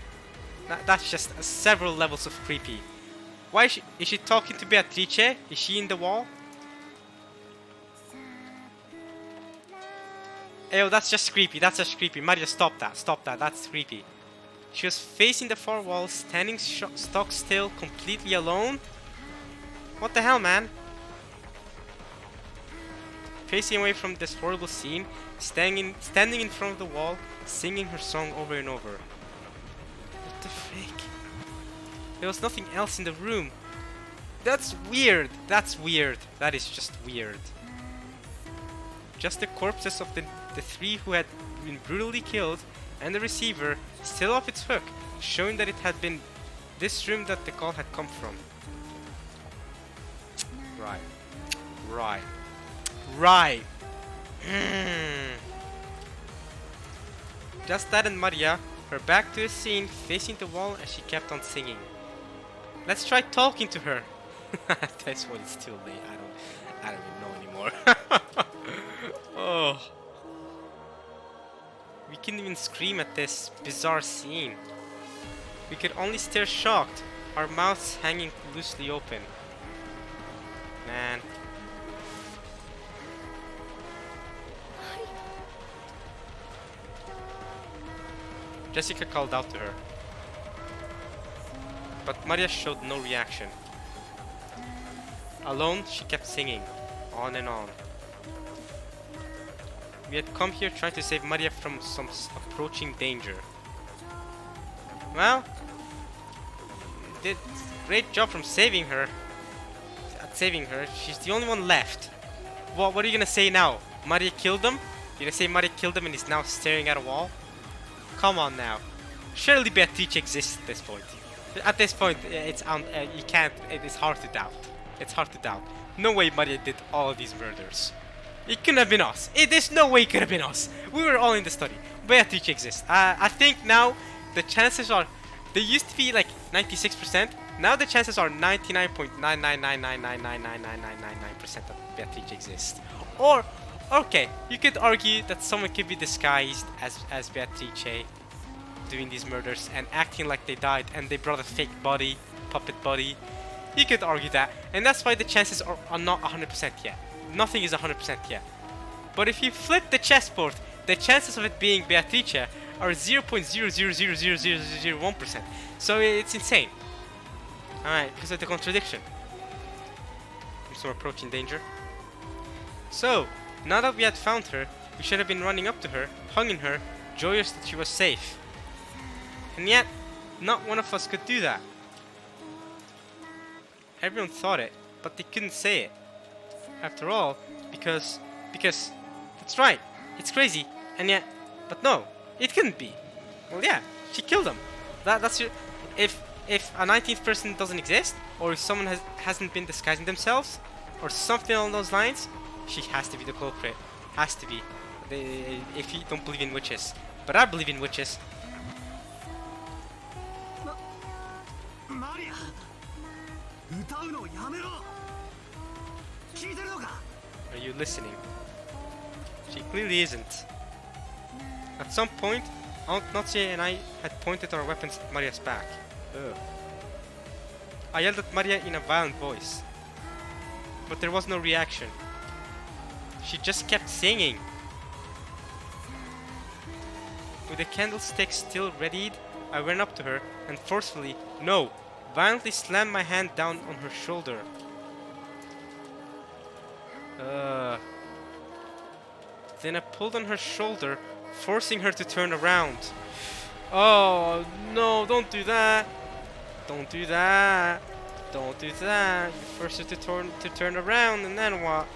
That's just several levels of creepy. Why is she talking to Beatrice? Is she in the wall? Ew, that's just creepy. That's just creepy. Maria, stop that. Stop that. That's creepy. She was facing the far wall, standing stock still, completely alone. What the hell, man? Facing away from this horrible scene, standing in front of the wall, singing her song over and over. What the frick? There was nothing else in the room. That's weird. That's weird. That is just weird. Just the corpses of the three who had been brutally killed, and the receiver still off its hook, showing that it had been this room that the call had come from. Right. Right. Right. Just that and Maria, her back to the scene, facing the wall as she kept on singing. Let's try talking to her. That's when it's too late. I don't even know anymore. Oh. We couldn't even scream at this bizarre scene. We could only stare shocked, our mouths hanging loosely open. Man. Jessica called out to her, but Maria showed no reaction. Alone, she kept singing, on and on. We had come here trying to save Maria from some approaching danger. Well, did a great job from saving her. She's the only one left. What are you gonna say now? Maria killed him? You're gonna say Maria killed him and is now staring at a wall? Come on now. Surely Beatrice exists at this point. At this point, it's you can't. It is hard to doubt. It's hard to doubt. No way Maria did all of these murders. It couldn't have been us. There's no way it could have been us. We were all in the study. Beatrice exists. I think now the chances are. They used to be like 96%. Now the chances are 99.999999999% that Beatrice exists. Or, okay, you could argue that someone could be disguised as Beatrice doing these murders and acting like they died and they brought a fake body, puppet body. You could argue that, and that's why the chances are not 100% yet. Nothing is 100% yet. But if you flip the chessboard, the chances of it being Beatrice are 0.0000001%. So it's insane. Alright, because of the contradiction. Some approaching danger. So, now that we had found her, we should have been running up to her, hugging her, joyous that she was safe. And yet, not one of us could do that. Everyone thought it, but they couldn't say it. After all, because that's right, it's crazy, and yet, but no, it couldn't be. Well, yeah, she killed him. That's your, if a 19th person doesn't exist, or if someone hasn't been disguising themselves, or something along those lines, she has to be the culprit. Has to be. If you don't believe in witches, but I believe in witches. Maria, 歌うのやめろ。聞いてるのか？ Are you listening? She clearly isn't. At some point, Aunt Natsuye and I had pointed our weapons at Maria's back. Ugh. I yelled at Maria in a violent voice, but there was no reaction. She just kept singing. With the candlestick still readied, I went up to her and forcefully, no, violently slammed my hand down on her shoulder. Then I pulled on her shoulder, forcing her to turn around. Oh no, don't do that. Don't do that. Don't do that. You forced her to turn around, and then what?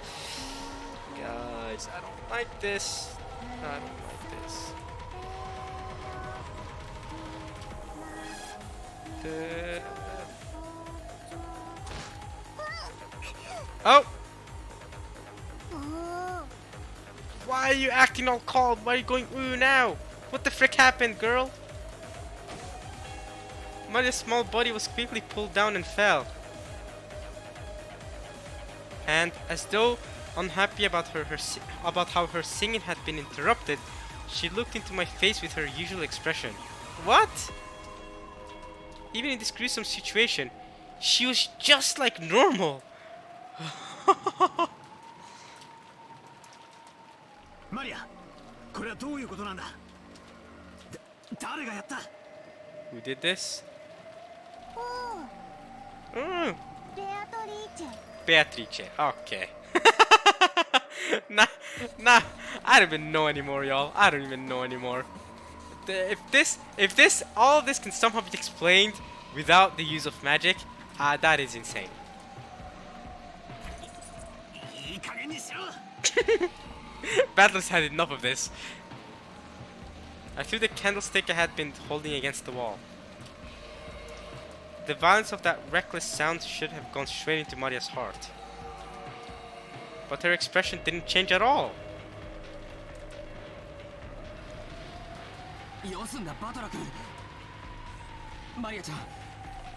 Guys, I don't like this. I don't like this. Oh! Why are you acting all calm? Why are you going ooh now? What the frick happened, girl? Maria's small body was quickly pulled down and fell. And as though unhappy about how her singing had been interrupted, she looked into my face with her usual expression. What? Even in this gruesome situation, she was just like normal. Maria, これはどういうことなんだ? 誰がやった? Who did this? Beatrice. Okay. Nah, I don't even know anymore, y'all. I don't even know anymore. If all of this can somehow be explained without the use of magic, that is insane. Battlers had enough of this. I threw the candlestick I had been holding against the wall. The violence of that reckless sound should have gone straight into Maria's heart. But her expression didn't change at all. よすんだバトラ君。マリアちゃん、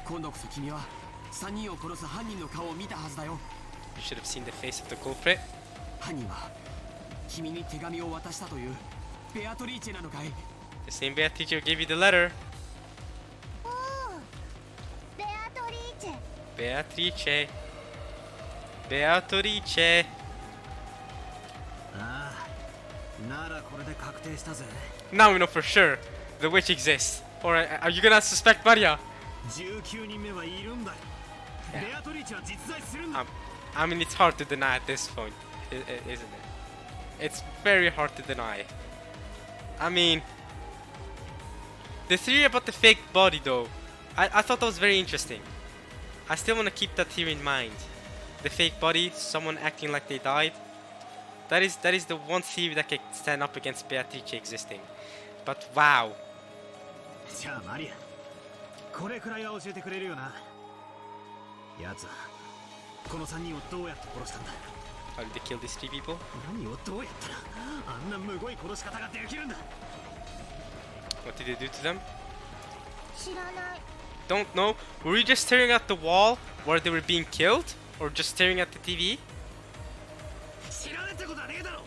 今度こそ君は3人を殺す犯人の顔を見たはずだよ。 You should have seen the face of the culprit. 犯人は君に手紙を渡したというベアトリーチェなのかい? The same Beatrice who gave you the letter. Beatrice. Beatrice. Now we know for sure the witch exists. Or are you gonna suspect Maria? I mean, it's hard to deny at this point, isn't it? It's very hard to deny. I mean, the theory about the fake body though, I thought that was very interesting. I still want to keep that theory in mind. The fake body, someone acting like they died. That is the one theory that can stand up against Beatrice existing. But wow. How did they kill these three people? What did they do to them? Don't know. Were you just staring at the wall where they were being killed? Or just staring at the TV?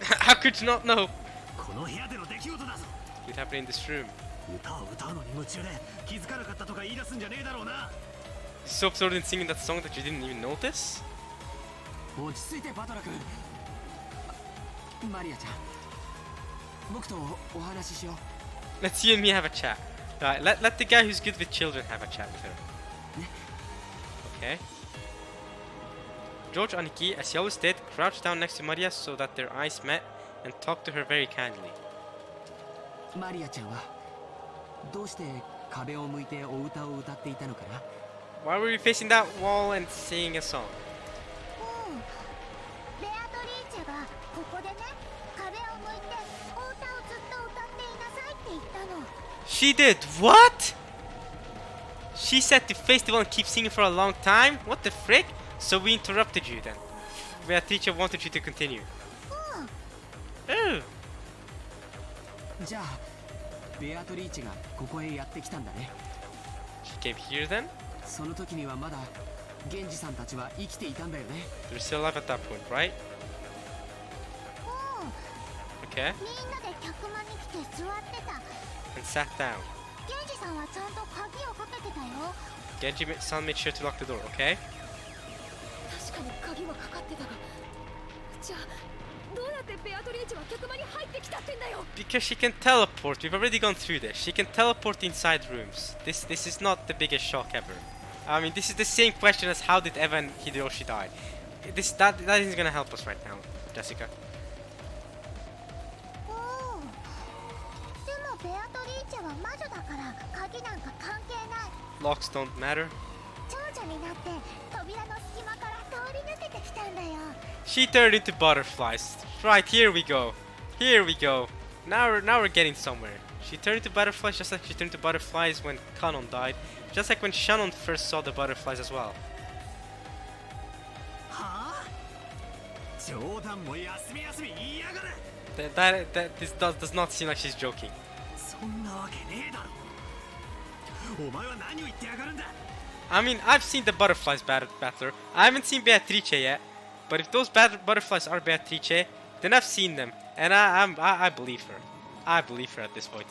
How could you not know? It happened in this room. So absorbed in singing that song that you didn't even notice? Let's you and me have a chat. Let the guy who's good with children have a chat with her. Okay. George Aniki, as he always did, crouched down next to Maria so that their eyes met and talked to her very kindly. Why were you facing that wall and singing a song? She did what? She said to face the wall and keep singing for a long time? What the frick? So we interrupted you then. Beatrice wanted you to continue. Oh. She came here then? They're still alive at that point, right? Okay. みんなで客間に来て座ってた。 And sat down. ゲンジさんはちゃんと鍵をかけてたよ。 Genji-san made sure to lock the door, okay? 確かに鍵はかかってたが、じゃあどうやってベアトリーチェは客間に入ってきたってんだよ。 Because she can teleport. We've already gone through this. She can teleport inside rooms. This is not the biggest shock ever. I mean, this is the same question as how did Eva and Hideyoshi die. That isn't gonna help us right now, Jessica. おお。でもベアトリーチェは魔女だから鍵なんか関係ない。 Locks don't matter. 長女になって扉の隙間から通り抜けてきたんだよ。 She turned into butterflies. Right, here we go. Here we go. Now we're getting somewhere. She turned into butterflies just like she turned into butterflies when Kanon died. Just like when Shannon first saw the butterflies as well. はあ冗談も休み休み言いやがる。 This does not seem like she's joking. そんなわけねえだろ。お前は何を言ってやがるんだ。 I mean, I've seen the butterflies battler. I haven't seen Beatrice yet. But if those butterflies are Beatrice, then I've seen them. And I believe her. I believe her at this point.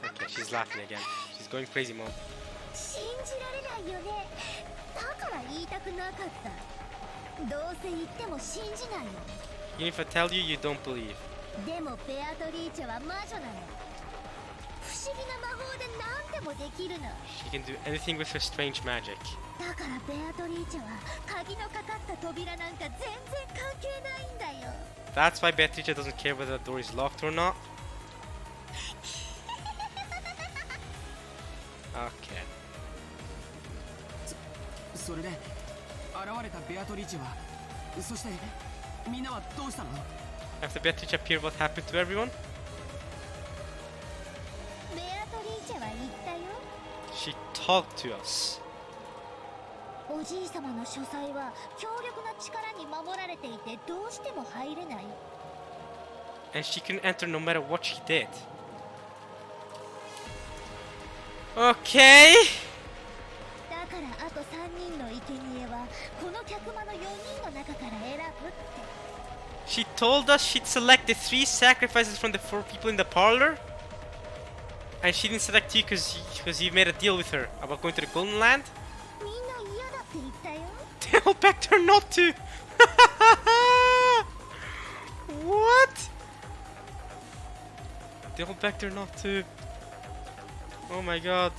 Okay, she's laughing again. She's going crazy, mom. 信じられないよね。だから言いたくなかった。どうせ言っても信じないよ。 Even if I tell you, you don't believe. でもベアトリーチェは魔女なの。不思議な魔法で何でもできるの。 She can do anything with her strange magic. だからベアトリーチェは鍵のかかった扉なんか全然関係ないんだよ。 That's why Beatrice doesn't care whether the door is locked or not. Okay. それで現れたベアトリーチェは、そしてみんなはどうしたの？ After Beatrice appeared, what happened to everyone? ベアトリーチェは言ったよ。 She talked to us. おじいさまの書斎は強力な力に守られていてどうしても入れない。 And she couldn't enter no matter what she did. Okay. だからあと3人の生贄はこの客間の4人の中から選ぶって。 She told us she'd select the 3 sacrifices from the 4 people in the parlor. And she didn't select you because you made a deal with her about going to the Golden Land. みんな嫌だって言ったよ。 Tell begged her not to. What? They all begged her not to. Oh my god.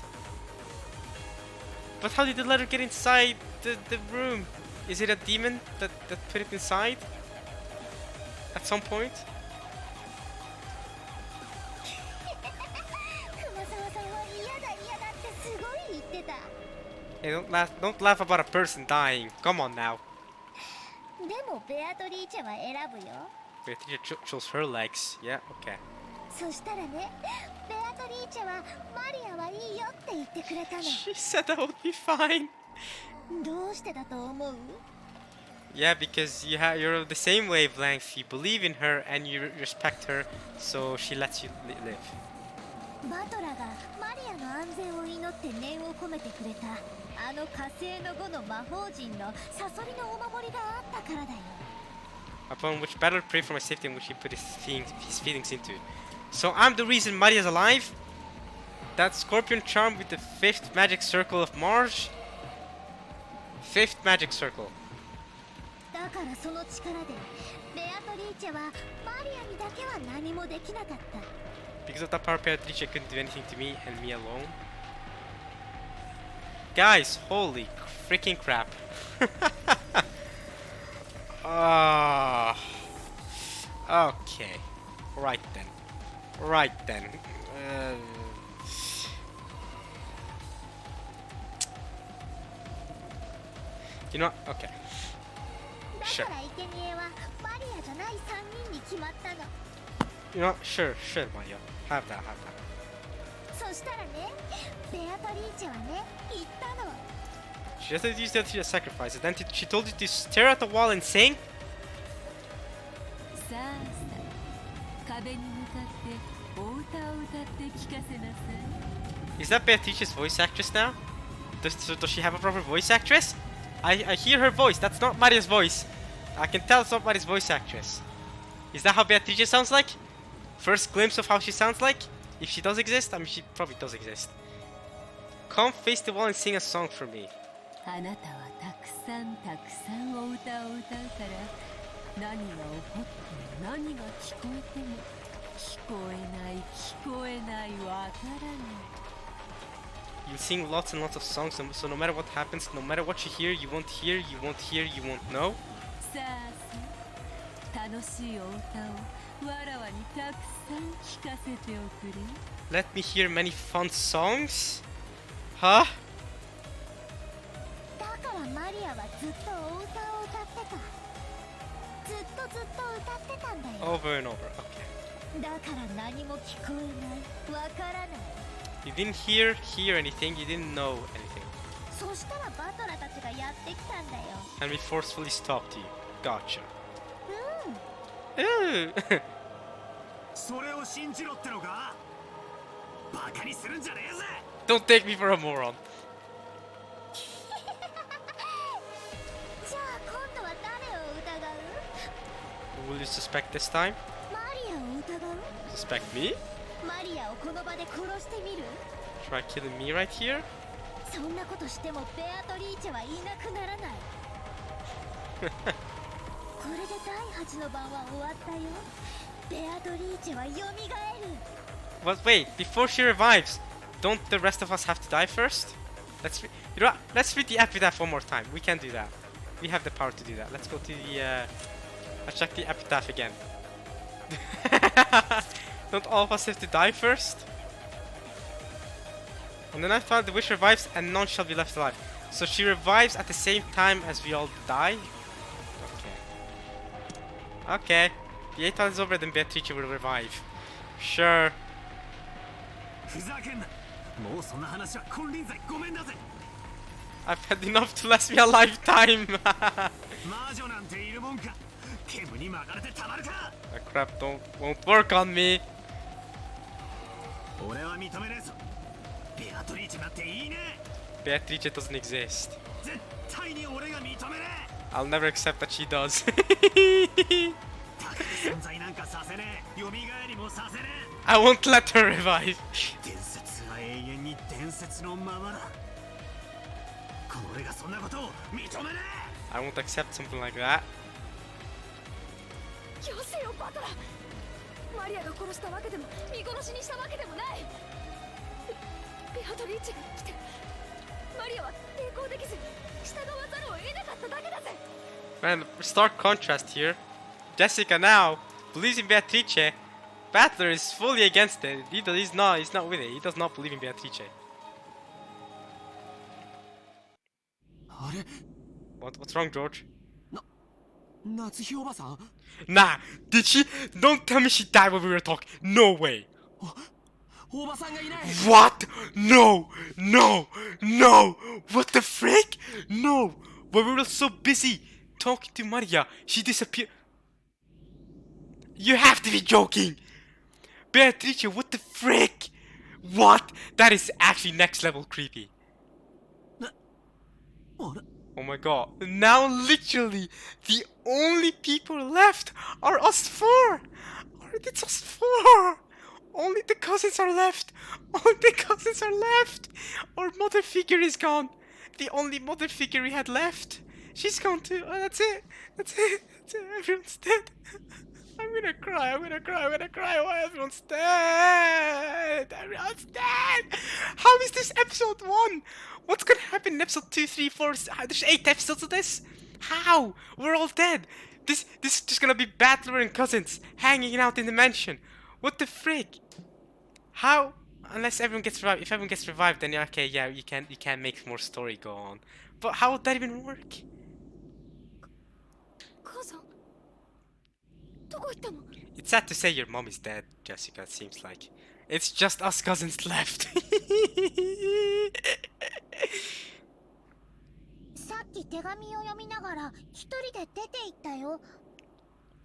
But how did they let her get inside the room? Is it a demon that put it inside? At some point? 熊沢さんは嫌だ嫌だってすごい言ってた。 Hey, don't laugh about a person dying. Come on now. でもベアトリーチェは選ぶよ。 Wait, you chose her legs. Yeah, okay. そしたらね、ベアトリーチェはマリアはいいよって言ってくれたの。 She said that would be fine. どうしてだと思う？ Yeah, because you're the same wavelength. You believe in her and you respect her, so she lets you live. バトラがマリアの安全を祈って念を込めてくれたあの火星の5の魔法陣のサソリのお守りがあったからだよ。 Upon which battle prayed for my safety and which he put his feelings into. So I'm the reason Maria's alive? That scorpion charm with the 5th magic circle of Mars? 5th magic circle. だからその力でベアトリーチェはマリアにだけは何もできなかった。 Because of that power, Beatrice couldn't do anything to me and me alone. Guys, holy freaking crap. Okay. Right then. Right then. You know what? Okay. だ Sure. から生贄はマリアじゃない3人に決まったの。 You know what? Sure, Maria. Have that. そしたらね、ベアトリーチェはね、言ったの。 She just used that to sacrifice it. Then she told you to stare at the wall and sing? さあさあ、壁に向かってお歌を歌って聞かせなさい。 Is that Beatrice's voice actress now? Does she have a proper voice actress? I hear her voice. That's not Maria's voice. I can tell somebody's voice actress. Is that how Beatrice sounds like? First glimpse of how she sounds like? If she does exist? I mean, she probably does exist. Come face the wall and sing a song for me. あなたはたくさんたくさんお歌を歌うから何が起こっても何が聞こえても聞こえないわからない You sing lots and lots of songs, so no matter what happens, no matter what you hear, you won't hear, you won't hear, you won't know. さあさあ楽しいお歌をわらわにたくさん聞かせておくれ Let me hear many fun songs? Huh? だからマリアはずっとお歌を歌ってた。ずっと歌ってたんだよ。 Over and over, okay. だから何も聞こえないわからない。 You didn't hear anything, you didn't know anything. そしたらバトラたちがやってきたんだよ。 And we forcefully stopped you. Gotcha. うん。 Ooh. それを信じろってのか？バカにするんじゃねえぜ。 Don't take me for a moron. じゃあ今度は誰を疑う？ Will you suspect this time? マリアを疑う？ Suspect me? マリアをこの場で殺してみる？ Try killing me right here? そんなことしてもベアトリーチェはいなくならない。これで第8の番は終わったよ。ベアトリーチェは蘇る。 But wait, before she revives, don't the rest of us have to die first? Let's you know what? Let's read the epitaph one more time. We can do that. We have the power to do that. Let's go to the let's check the epitaph again. Don't all of us have to die first? On the ninth time the witch revives and none shall be left alive. So she revives at the same time as we all die? Okay. Okay. The 8th time is over, then Beatrice will revive. Sure. ふざけんな。もうそんな話は金輪際ごめんだぜ。 I've had enough to last me a lifetime! 魔女なんているもんか。煙に巻かれてたまるか。 That crap won't work on me. 俺は認めねえぞ。ベアトリーチェなんていいね。 Beatrice doesn't exist. 絶対に俺が認めね I'll never accept that she does. え。たかに存在なんかさせねえ。蘇りもさせね I won't let her revive. え。伝説は永遠に伝説のままだ。この俺がそんなことを認めね I won't accept something like that. よせよバトラ。マリアが殺したわけでも見殺しにしたわけでもない。ベアトリーチェが来てマリアは抵抗できず従わざるを得なかっただけだぜ。 Man, stark contrast here. Jessica now believes in Beatrice. Battler is fully against it. He's not with it. He does not believe in Beatrice. あれ What's wrong, George? 夏日おばさん Nah, did she? Don't tell me she died when we were talking. No way. おばさんがいない What? No, no, no. What the frick? No. When we were so busy talking to Maria, she disappeared. You have to be joking. Beatrice, what the frick? What? That is actually next level creepy. あれ Oh my god. Now literally the only people left are us four. It's us four. Only the cousins are left. Only the cousins are left. Our mother figure is gone. The only mother figure we had left. She's gone too. Oh, that's it. That's it. That's it. Everyone's dead. I'm gonna cry. I'm gonna cry. I'm gonna cry. Why everyone's dead? Everyone's dead. How is this episode 1? What's gonna happen in episode 2, 3, 4? There's 8 episodes of this. How? We're all dead. This is just gonna be Battler and cousins hanging out in the mansion. What the frick? How? Unless everyone gets revived. If everyone gets revived, then okay, yeah, you can make more story go on. But how would that even work? 母さんどこ行ったの？ It's sad to say your mom is dead, Jessica, it seems like. It's just us cousins left. さっき手紙を読みながら一人で出て行ったよ。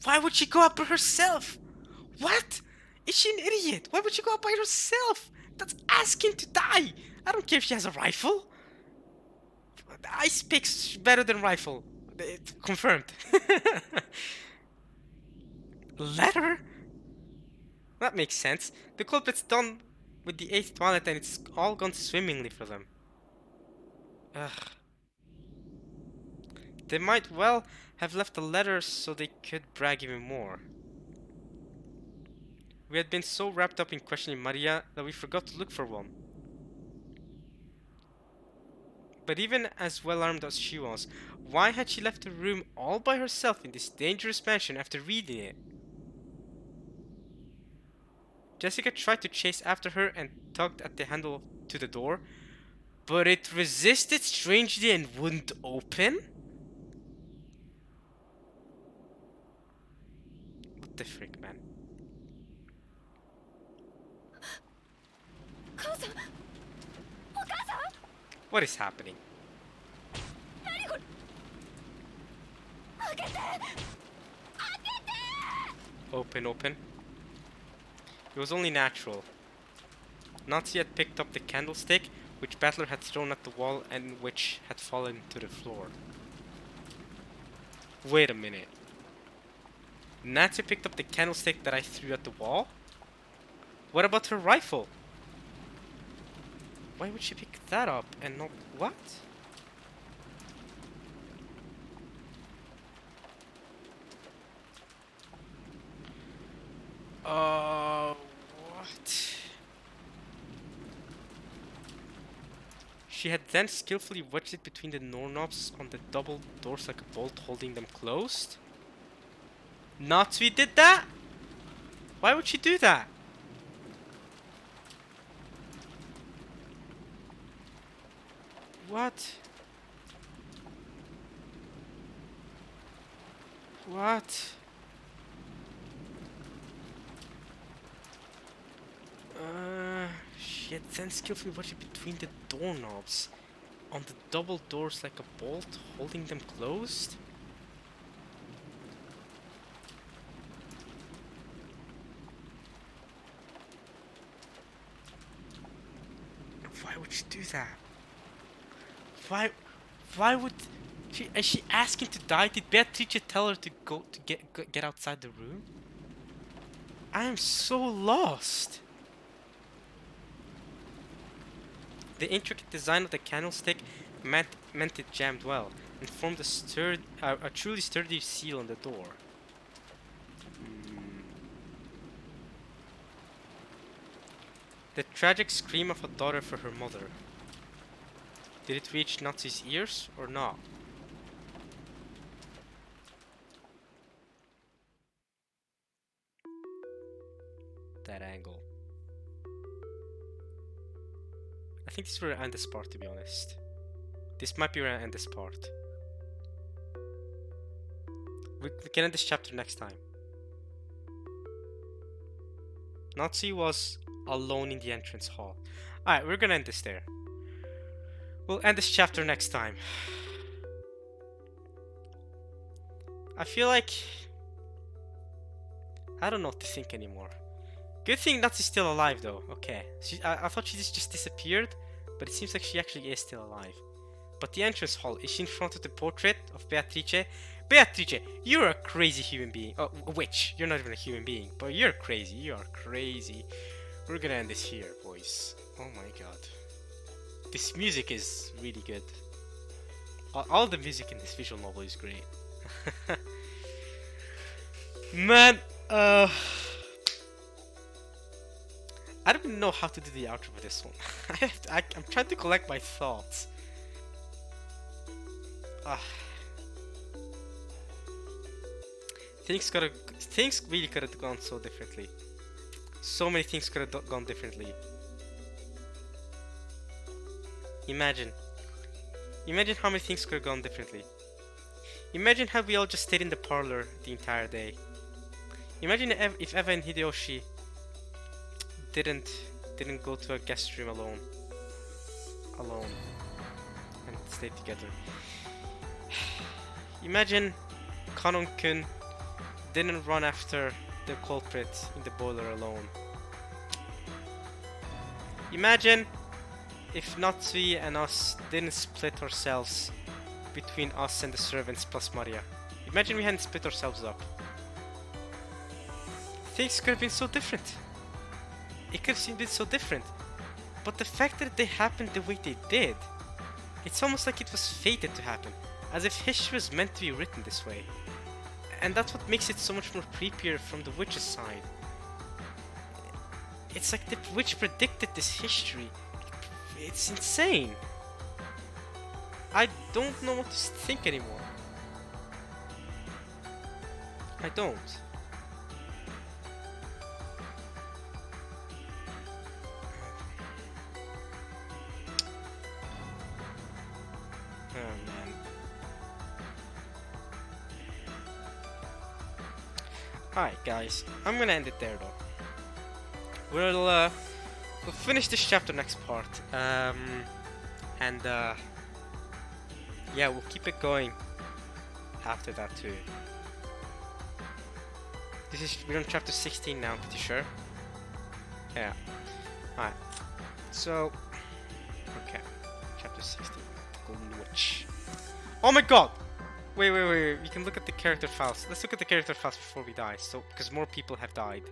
Why would she go out by herself? What? Is she an idiot? Why would she go out by herself? That's asking to die. I don't care if she has a rifle. Ice pick's better than rifle. It's confirmed. Letter? That makes sense. The culprit's done with the 8th toilet and it's all gone swimmingly for them. Ugh. They might well have left a letter so they could brag even more. We had been so wrapped up in questioning Maria that we forgot to look for one. But even as well armed as she was, why had she left the room all by herself in this dangerous mansion after reading it? Jessica tried to chase after her and tugged at the handle to the door, but it resisted strangely and wouldn't open? What the frick, man? What is happening? Open, open. It was only natural. Nazi had picked up the candlestick, which Battler had thrown at the wall and which had fallen to the floor. Wait a minute. Nazi picked up the candlestick that I threw at the wall? What about her rifle? Why would she pick that up and not... what? What? She had then skillfully wedged it between the doorknobs on the double doors like a bolt, holding them closed? Natsuki did that? Why would she do that? What? What? She had then skillfully wedged it between the doorknobs on the double doors like a bolt, holding them closed? Why would she do that? Why would she? Is she asking to die? Did Beatrice tell her to go to get outside the room? I am so lost. The intricate design of the candlestick meant it jammed well and formed a truly sturdy seal on the door. The tragic scream of a daughter for her mother. Did it reach Nazi's ears or not? That angle. I think this is where I end this part, to be honest. This might be where I end this part. We can end this chapter next time. Nazi was alone in the entrance hall. Alright, we're gonna end this there. We'll end this chapter next time. I feel like... I don't know what to think anymore. Good thing Nazi's still alive though. Okay. I thought she just disappeared, but it seems like she actually is still alive. But the entrance hall, is she in front of the portrait of Beatrice? Beatrice, you're a crazy human being. Oh, witch. You're not even a human being, but you're crazy. You are crazy. We're gonna end this here, boys. Oh my god. This music is really good. All the music in this visual novel is great. Man, I don't even know how to do the outro for this one. I'm trying to collect my thoughts. Things really could have gone so differently. So many things could have gone differently. Imagine how many things could have gone differently. Imagine how we all just stayed in the parlor the entire day. Imagine if Eva and Hideyoshi didn't go to a guest room alone and stayed together. Imagine Kanon-kun didn't run after the culprit in the boiler alone. Imagine if Natsui and us didn't split ourselves between us and the servants plus Maria. Imagine we hadn't split ourselves up. Things could have been so different. It could have been so different. But the fact that they happened the way they did, it's almost like it was fated to happen. As if history was meant to be written this way. And that's what makes it so much more creepier from the witch's side. It's like the witch predicted this history. It's insane. I don't know what to think anymore. I don't. Oh man. Alright guys, I'm gonna end it there though. We'll finish this chapter next part. Yeah, we'll keep it going after that too. We're on chapter 16 now, pretty sure. Yeah. Alright. So okay. Chapter 16. Golden Witch. Oh my god! Wait. We can look at the character files. Let's look at the character files before we die. So, because more people have died.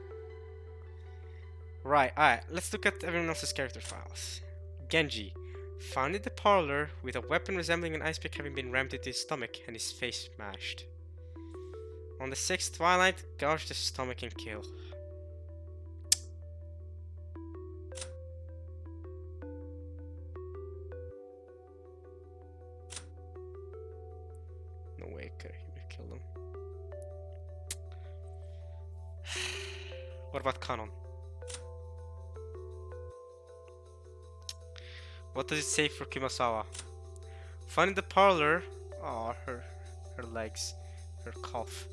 Right, alright. Let's look at everyone else's character files. Genji. Found in the parlor with a weapon resembling an ice pick having been rammed into his stomach and his face smashed. On the 6th twilight, gouged his stomach and kill. No way he would kill them. What about Kanon? What does it say for Kumasawa? Found in the parlor. Oh, her legs, her calf.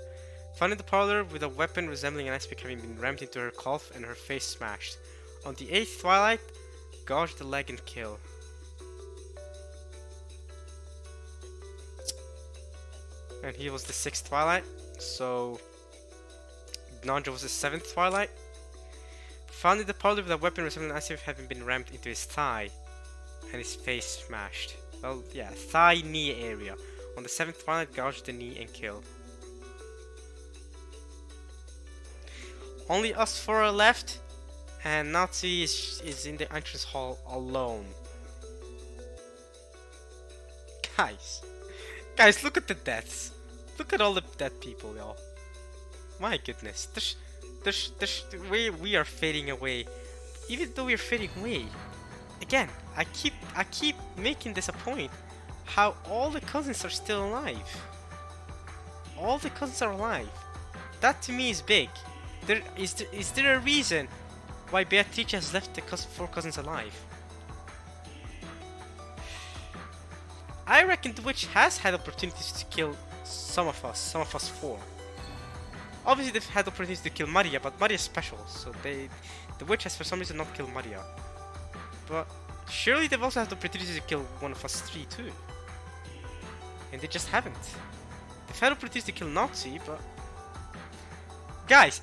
Found in the parlor with a weapon resembling an ice pick having been rammed into her calf and her face smashed. On the 8th twilight, gouge the leg and kill. And he was the 6th twilight, so Nanjo was the 7th twilight. Found in the parlor with a weapon resembling an ice pick having been rammed into his thigh and his face smashed. Well, yeah, thigh knee area. On the 7th twilight, gouge the knee and kill. Only us four are left, and Nazi is in the entrance hall alone. Guys, look at the deaths. Look at all the dead people, y'all. My goodness, we are fading away. Even though we're fading away, again, I keep making this a point. How all the cousins are still alive. All the cousins are alive. That to me is big. Is there a reason why Beatrice has left the four cousins alive? I reckon the witch has had opportunities to kill some of us four. Obviously they've had opportunities to kill Maria, but Maria's special, so the witch has for some reason not killed Maria. But surely they've also had opportunities to kill one of us three too. And they just haven't. They've had opportunities to kill Nazi, but... Guys,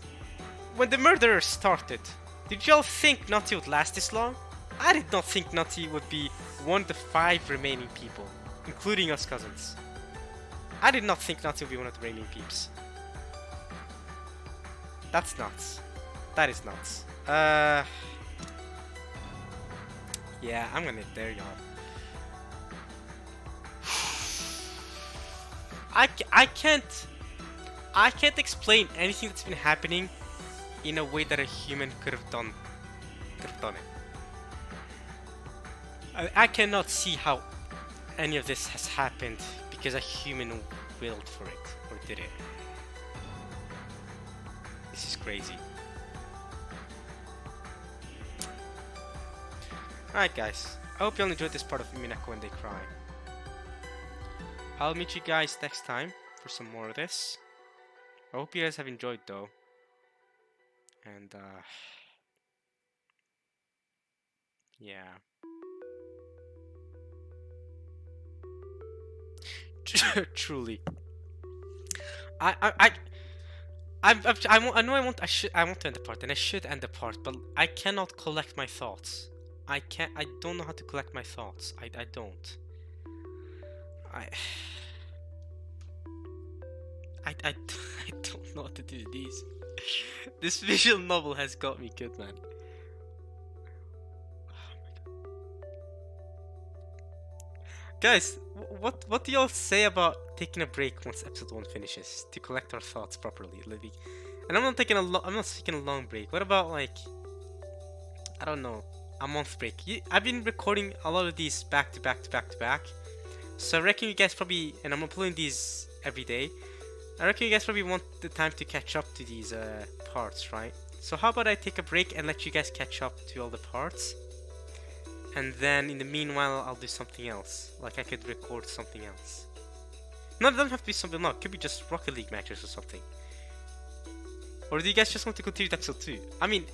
when the murderer started, did y'all think Nazi would last this long? I did not think Nazi would be one of the 5 remaining people, including us cousins. I did not think Nazi would be one of the remaining peeps. That's nuts. That is nuts. Yeah, I'm gonna hit there, y'all. I can't explain anything that's been happening in a way that a human could have done it. I cannot see how any of this has happened because a human willed for it or did it. This is crazy. Alright guys, I hope you all enjoyed this part of Umineko when they cry. I'll meet you guys next time for some more of this. I hope you guys have enjoyed though. And yeah. Truly. I want to end the part, and I should end the part, but I cannot collect my thoughts. I don't know how to collect my thoughts. I don't. I don't know what to do with these. This visual novel has got me good, man. Guys, what do y'all say about taking a break once episode 1 finishes to collect our thoughts properly, Libby? And I'm not taking I'm not taking a long break. What about, like, I don't know, a month break? I've been recording a lot of these back to back to back to back, so I reckon you guys probably, and I'm uploading these every day. I reckon you guys probably want the time to catch up to these parts, right? So how about I take a break and let you guys catch up to all the parts, and then in the meanwhile I'll do something else. Like I could record something else. No, it doesn't have to be something long. It could be just Rocket League matches or something. Or do you guys just want to continue with episode 2? I mean,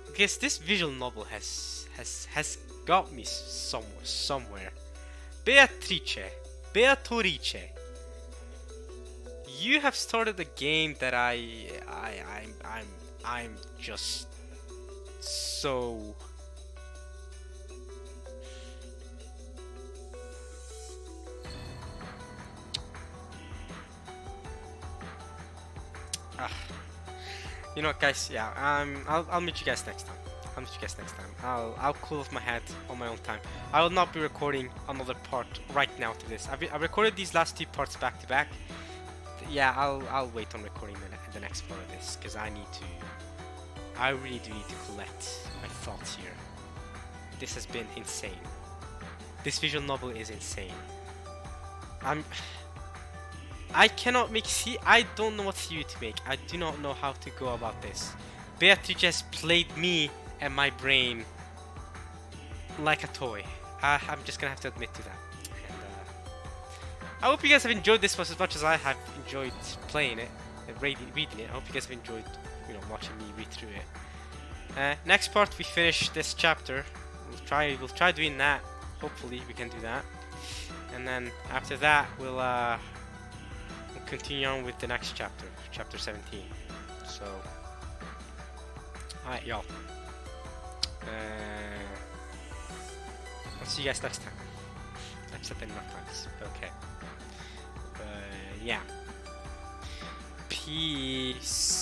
I guess this visual novel has got me somewhere. Beatrice, you have started a game that I'm just so you know what, guys? Yeah, I'll meet you guys next time. I'll cool off my head on my own time. I will not be recording another part right now to this. I recorded these last 2 parts back to back. Yeah, I'll wait on recording the next part of this, because I really do need to collect my thoughts here. This has been insane. This visual novel is insane. I cannot make, I don't know what theory to make. I do not know how to go about this. Beatrice has played me and my brain like a toy. I'm just gonna have to admit to that. And I hope you guys have enjoyed this as much as I have enjoyed playing it and reading it. I hope you guys have enjoyed, you know, watching me read through it. Next part, we finish this chapter. We'll try doing that. Hopefully we can do that. And then after that, we'll continue on with the next chapter, chapter 17. So, alright, y'all. I'll see you guys next time. I've said that enough times, but okay. Yeah. Peace.